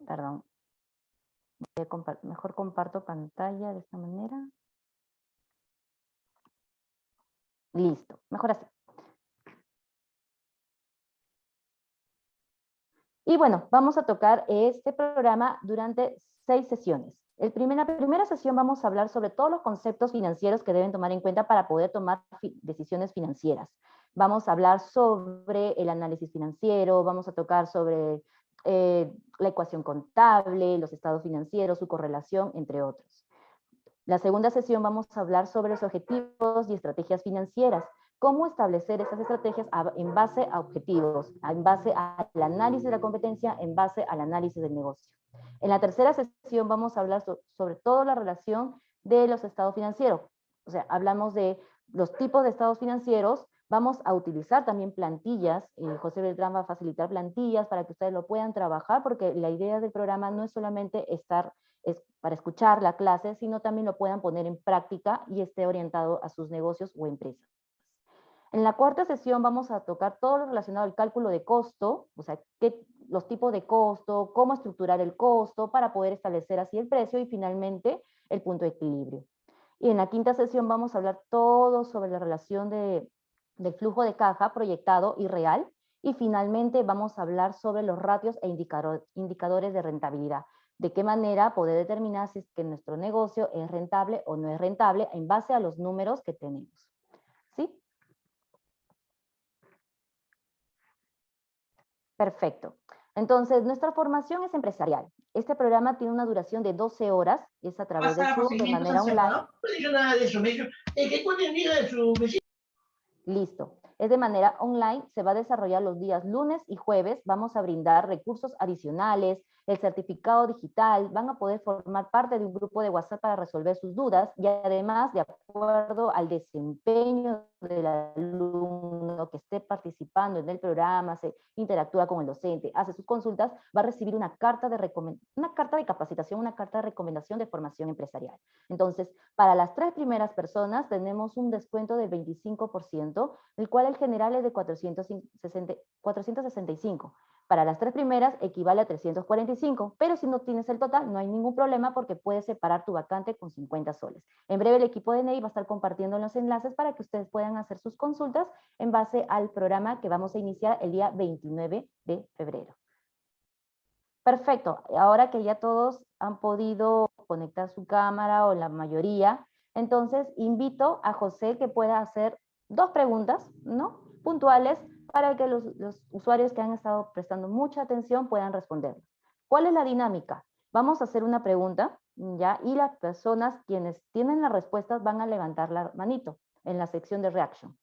perdón. Mejor comparto pantalla de esta manera. Listo, mejor así. Y bueno, vamos a tocar este programa durante 6 sesiones. La primera sesión vamos a hablar sobre todos los conceptos financieros que deben tomar en cuenta para poder tomar decisiones financieras. Vamos a hablar sobre el análisis financiero, vamos a tocar sobre la ecuación contable, los estados financieros, su correlación, entre otros. La segunda sesión vamos a hablar sobre los objetivos y estrategias financieras. Cómo establecer esas estrategias en base a objetivos, en base al análisis de la competencia, en base al análisis del negocio. En la tercera sesión vamos a hablar sobre toda la relación de los estados financieros. O sea, hablamos de los tipos de estados financieros, vamos a utilizar también plantillas, José Beltrán va a facilitar plantillas para que ustedes lo puedan trabajar, porque la idea del programa no es solamente para escuchar la clase, sino también lo puedan poner en práctica y esté orientado a sus negocios o empresas. En la cuarta sesión vamos a tocar todo lo relacionado al cálculo de costo, o sea, los tipos de costo, cómo estructurar el costo para poder establecer así el precio y finalmente el punto de equilibrio. Y en la quinta sesión vamos a hablar todo sobre la relación del flujo de caja proyectado y real. Y finalmente vamos a hablar sobre los ratios e indicadores de rentabilidad. De qué manera poder determinar si es que nuestro negocio es rentable o no es rentable en base a los números que tenemos. ¿Sí? Perfecto. Entonces, nuestra formación es empresarial. Este programa tiene una duración de 12 horas, es a través de Pasar Zoom, de procedimientos manera al online. Senado. No he dicho nada de eso, me he dicho que cuenten vida de su vecino. Listo. Es de manera online, se va a desarrollar los días lunes y jueves, vamos a brindar recursos adicionales, el certificado digital, van a poder formar parte de un grupo de WhatsApp para resolver sus dudas y además, de acuerdo al desempeño del alumno que esté participando en el programa, se interactúa con el docente, hace sus consultas, va a recibir una carta de capacitación, una carta de recomendación de formación empresarial. Entonces, para las 3 primeras personas tenemos un descuento del 25%, el cual el general es de 465. Para las 3 primeras equivale a 345, pero si no tienes el total, no hay ningún problema porque puedes separar tu vacante con 50 soles. En breve el equipo de NEI va a estar compartiendo los enlaces para que ustedes puedan hacer sus consultas en base al programa que vamos a iniciar el día 29 de febrero. Perfecto, ahora que ya todos han podido conectar su cámara o la mayoría, entonces invito a José que pueda hacer 2 preguntas, ¿no?, puntuales para que los usuarios que han estado prestando mucha atención puedan responder. ¿Cuál es la dinámica? Vamos a hacer una pregunta, ¿ya? Y las personas quienes tienen las respuestas van a levantar la manito en la sección de reaction.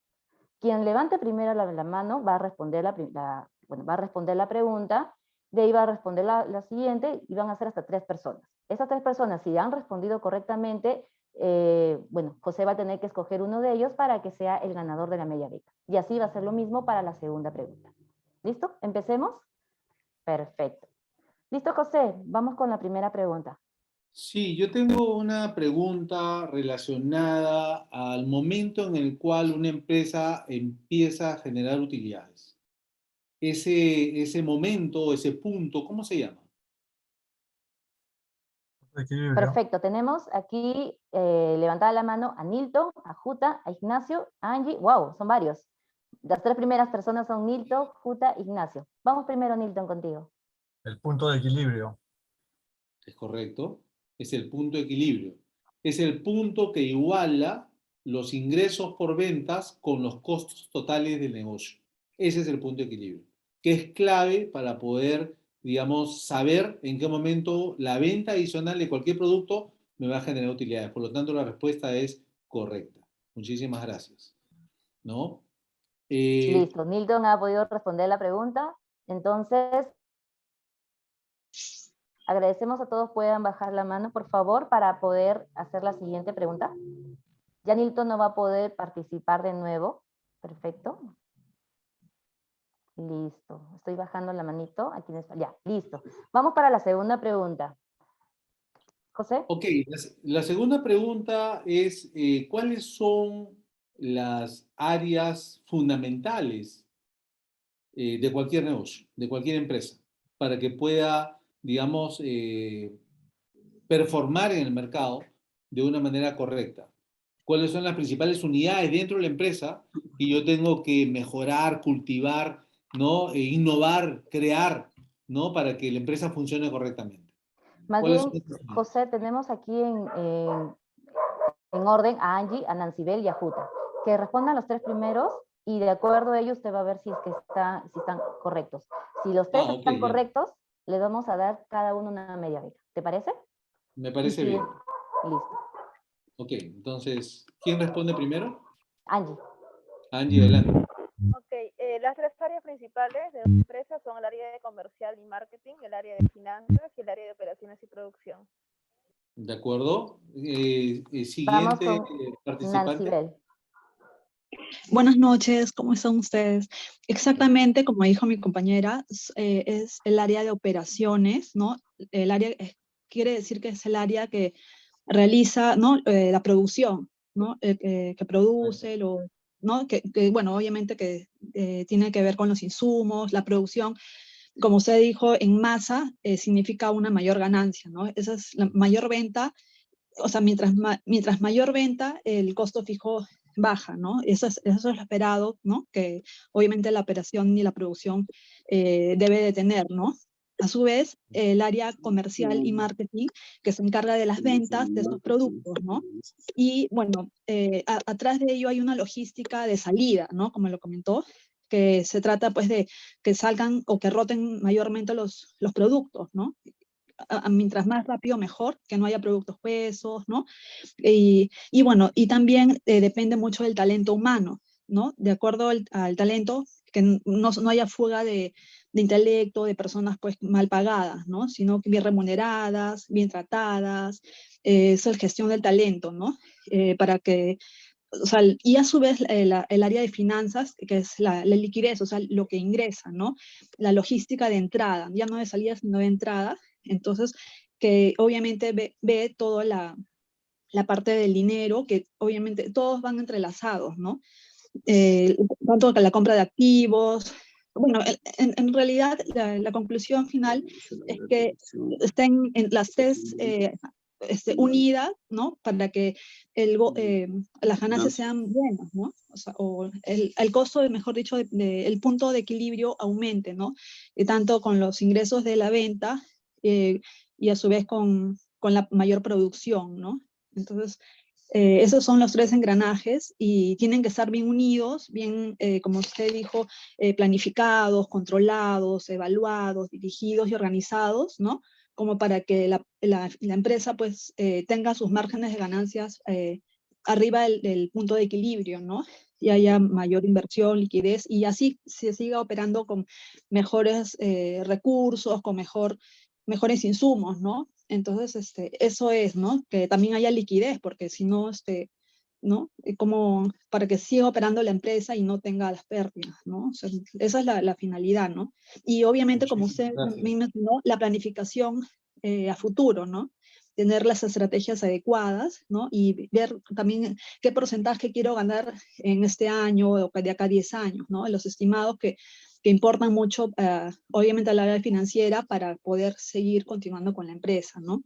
Quien levante primero la mano va a responder va a responder la pregunta, de ahí va a responder la siguiente y van a ser hasta 3 personas. Esas 3 personas, si han respondido correctamente, José va a tener que escoger uno de ellos para que sea el ganador de la media beca. Y así va a ser lo mismo para la segunda pregunta. ¿Listo? ¿Empecemos? Perfecto. ¿Listo, José? Vamos con la primera pregunta. Sí, yo tengo una pregunta relacionada al momento en el cual una empresa empieza a generar utilidades. Ese momento, ese punto, ¿cómo se llama? Perfecto, tenemos aquí levantada la mano a Nilton, a Juta, a Ignacio, a Angie. ¡Wow! Son varios. Las 3 primeras personas son Nilton, Juta, Ignacio. Vamos primero, Nilton, contigo. El punto de equilibrio. Es correcto. Es el punto de equilibrio. Es el punto que iguala los ingresos por ventas con los costos totales del negocio. Ese es el punto de equilibrio, que es clave para poder, digamos, saber en qué momento la venta adicional de cualquier producto me va a generar utilidades. Por lo tanto, la respuesta es correcta. Muchísimas gracias. ¿No? Listo, Nilton ha podido responder la pregunta. Entonces, agradecemos a todos, puedan bajar la mano, por favor, para poder hacer la siguiente pregunta. Ya Nilton no va a poder participar de nuevo. Perfecto. Listo. Estoy bajando la manito. Aquí ya, listo. Vamos para la segunda pregunta. José. Ok, la segunda pregunta es, ¿cuáles son las áreas fundamentales de cualquier negocio, de cualquier empresa, para que pueda, digamos, performar en el mercado de una manera correcta? ¿Cuáles son las principales unidades dentro de la empresa que yo tengo que mejorar, cultivar, ¿no? Innovar, crear, ¿no? Para que la empresa funcione correctamente. Más bien, José, tenemos aquí en orden a Angie, a Nancibel y a Juta, que respondan los 3 primeros y de acuerdo a ello usted va a ver si están correctos. Si los 3 están correctos, les vamos a dar cada uno una media beca. ¿Te parece? Me parece bien. Listo. Ok, entonces, ¿quién responde primero? Angie. Angie, adelante. Ok, las 3 áreas principales de la empresa son el área de comercial y marketing, el área de finanzas y el área de operaciones y producción. De acuerdo. Siguiente participante. Nancibel. Buenas noches, ¿cómo están ustedes? Exactamente, como dijo mi compañera, es el área de operaciones, ¿no? El área quiere decir que es el área que realiza, ¿no? La producción, ¿no? Que produce, ¿no? Bueno, obviamente que tiene que ver con los insumos, la producción. Como usted dijo, en masa significa una mayor ganancia, ¿no? Esa es la mayor venta o sea, mientras mayor venta, el costo fijo baja, ¿no? Eso es lo esperado, ¿no? Que obviamente la operación y la producción debe de tener, ¿no? A su vez, el área comercial y marketing que se encarga de las ventas de estos productos, ¿no? Y bueno, atrás de ello hay una logística de salida, ¿no? Como lo comentó, que se trata pues de que salgan o que roten mayormente los productos, ¿no? Mientras más rápido mejor, que no haya productos huesos, ¿no? Y bueno, y también depende mucho del talento humano, ¿no? De acuerdo al talento, que no haya fuga de intelecto, de personas pues mal pagadas, ¿no? Sino que bien remuneradas, bien tratadas, eso es gestión del talento, ¿no? Para que, o sea, y a su vez el área de finanzas, que es la liquidez, o sea, lo que ingresa, ¿no? La logística de entrada, ya no de salida, sino de entrada. Entonces, que obviamente ve toda la parte del dinero, que obviamente todos van entrelazados, ¿no? Tanto que la compra de activos. Bueno, en realidad la conclusión final es que estén en las tres unidas, ¿no? Para que las ganancias sean buenas, ¿no? O sea, o el costo, mejor dicho, el punto de equilibrio aumente, ¿no? Tanto con los ingresos de la venta y a su vez con la mayor producción, ¿no? Entonces, esos son los tres engranajes y tienen que estar bien unidos, bien, como usted dijo, planificados, controlados, evaluados, dirigidos y organizados, ¿no? Como para que la empresa pues tenga sus márgenes de ganancias arriba del punto de equilibrio, ¿no? Y haya mayor inversión, liquidez, y así se siga operando con mejores recursos, con mejores insumos, ¿no? Entonces, eso es, ¿no? Que también haya liquidez, porque si no, ¿no? Como para que siga operando la empresa y no tenga las pérdidas, ¿no? O sea, esa es la finalidad, ¿no? Y obviamente, como usted me mencionó, la planificación a futuro, ¿no? Tener las estrategias adecuadas, ¿no? Y ver también qué porcentaje quiero ganar en este año o de acá a 10 años, ¿no? Los estimados que importan mucho, obviamente, al área financiera para poder seguir continuando con la empresa, ¿no?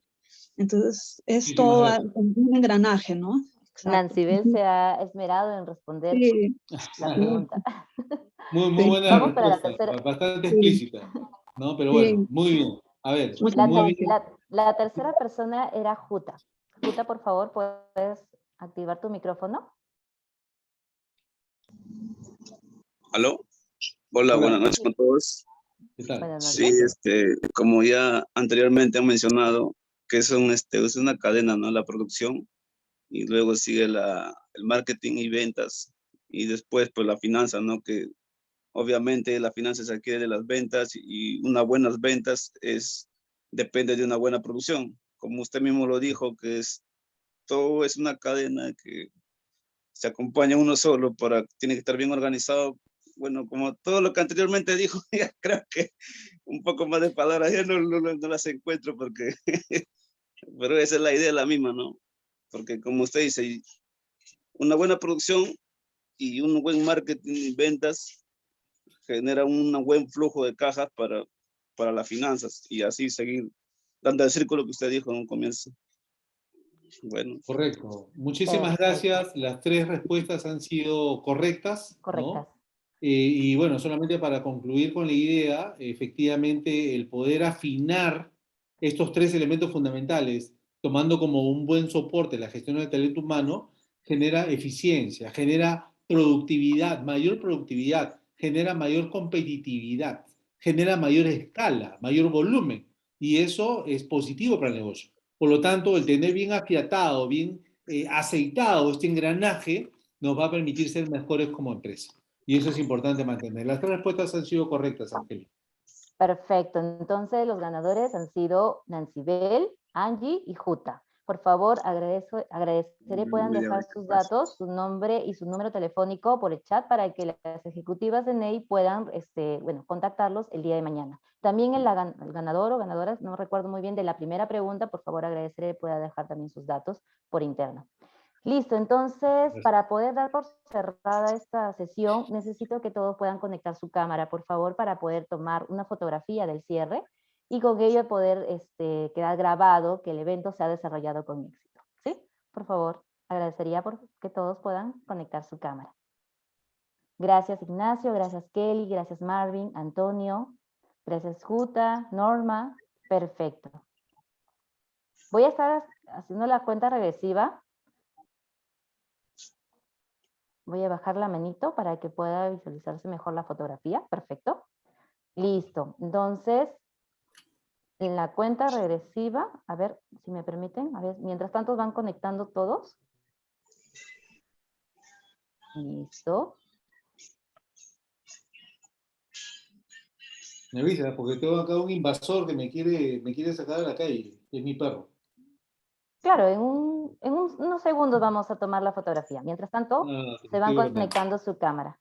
Entonces, es todo un engranaje, ¿no? Exacto. Nancibel se ha esmerado en responder Sí. la pregunta. Muy buena Vamos para la respuesta, tercera. bastante Sí. explícita, ¿no? Pero Sí. bueno, muy bien. A ver, Muchas muy bien. La tercera persona era Juta. Juta, por favor, ¿puedes activar tu micrófono? ¿Aló? Hola, buenas noches con todos. ¿Qué tal? Buenas Sí, noches. como ya anteriormente han mencionado, que es una cadena, ¿no? La producción, y luego sigue el marketing y ventas, y después pues la finanza, ¿no? Que obviamente la finanza se adquiere de las ventas, y unas buenas ventas depende de una buena producción. Como usted mismo lo dijo, que todo es una cadena que se acompaña uno solo, tiene que estar bien organizado. Bueno, como todo lo que anteriormente dijo, ya creo que un poco más de palabras ya no las encuentro, porque pero esa es la idea, la misma, ¿no? Porque como usted dice, una buena producción y un buen marketing y ventas genera un buen flujo de cajas para las finanzas, y así seguir dando el círculo que usted dijo en un comienzo. Bueno. Correcto. Muchísimas gracias. Las tres respuestas han sido correctas, ¿no? Correctas. Y bueno, solamente para concluir con la idea, efectivamente el poder afinar estos tres elementos fundamentales, tomando como un buen soporte la gestión del talento humano, genera eficiencia, genera productividad, mayor productividad, genera mayor competitividad, genera mayor escala, mayor volumen, y eso es positivo para el negocio. Por lo tanto, el tener bien afiatado, bien aceitado este engranaje nos va a permitir ser mejores como empresa. Y eso es importante mantener. Las tres respuestas han sido correctas, Ángel. Perfecto. Entonces, los ganadores han sido Nancibel, Angie y Juta. Por favor, agradeceré puedan dejar sus datos, su nombre y su número telefónico por el chat para que las ejecutivas de NEI puedan contactarlos el día de mañana. También el ganador o ganadoras, no recuerdo muy bien, de la primera pregunta, por favor, agradeceré pueda dejar también sus datos por interno. Listo, entonces, para poder dar por cerrada esta sesión, necesito que todos puedan conectar su cámara, por favor, para poder tomar una fotografía del cierre y con ello poder quedar grabado que el evento se ha desarrollado con éxito. ¿Sí? por favor, agradecería que todos puedan conectar su cámara. Gracias, Ignacio, gracias, Kelly, gracias, Marvin, Antonio, gracias, Juta, Norma, perfecto. Voy a estar haciendo la cuenta regresiva. Voy a bajar la manito para que pueda visualizarse mejor la fotografía, perfecto. Listo, entonces, en la cuenta regresiva, a ver si me permiten, a ver, mientras tanto van conectando todos. Listo. Me avisa, porque tengo acá un invasor que me quiere sacar a la calle. Es mi perro. Claro, en unos segundos vamos a tomar la fotografía. Mientras tanto, se van efectivamente. conectando su cámara.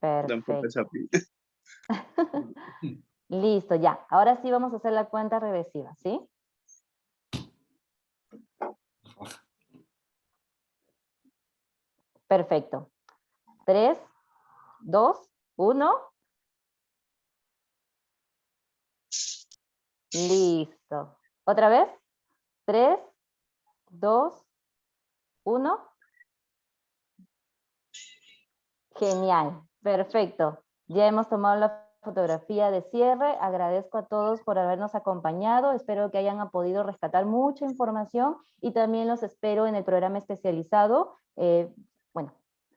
Tampoco es Perfecto. así. Listo, ya. Ahora sí vamos a hacer la cuenta regresiva, ¿sí? Perfecto. 3, 2, 1. Listo. ¿Otra vez? 3, 2, 1. Genial. Perfecto. Ya hemos tomado la fotografía de cierre. Agradezco a todos por habernos acompañado. Espero que hayan podido rescatar mucha información y también los espero en el programa especializado,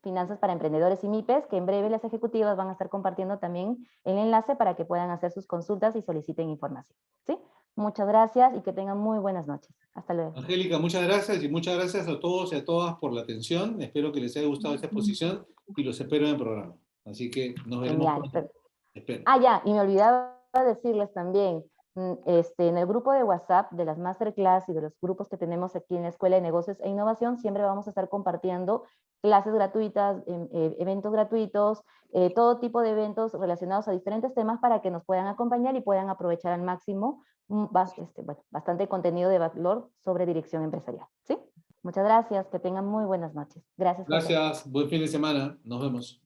Finanzas para Emprendedores y MIPES, que en breve las ejecutivas van a estar compartiendo también el enlace para que puedan hacer sus consultas y soliciten información. ¿Sí? Muchas gracias y que tengan muy buenas noches. Hasta luego. Angélica, muchas gracias y muchas gracias a todos y a todas por la atención. Espero que les haya gustado esta exposición y los espero en el programa. Así que nos veremos Genial. pronto. Espero. Ya, y me olvidaba decirles también, en el grupo de WhatsApp de las Masterclass y de los grupos que tenemos aquí en la Escuela de Negocios e Innovación, siempre vamos a estar compartiendo clases gratuitas, eventos gratuitos, todo tipo de eventos relacionados a diferentes temas para que nos puedan acompañar y puedan aprovechar al máximo bastante contenido de valor sobre dirección empresarial. ¿Sí? Muchas gracias, que tengan muy buenas noches. Gracias. Gracias, buen fin de semana, nos vemos.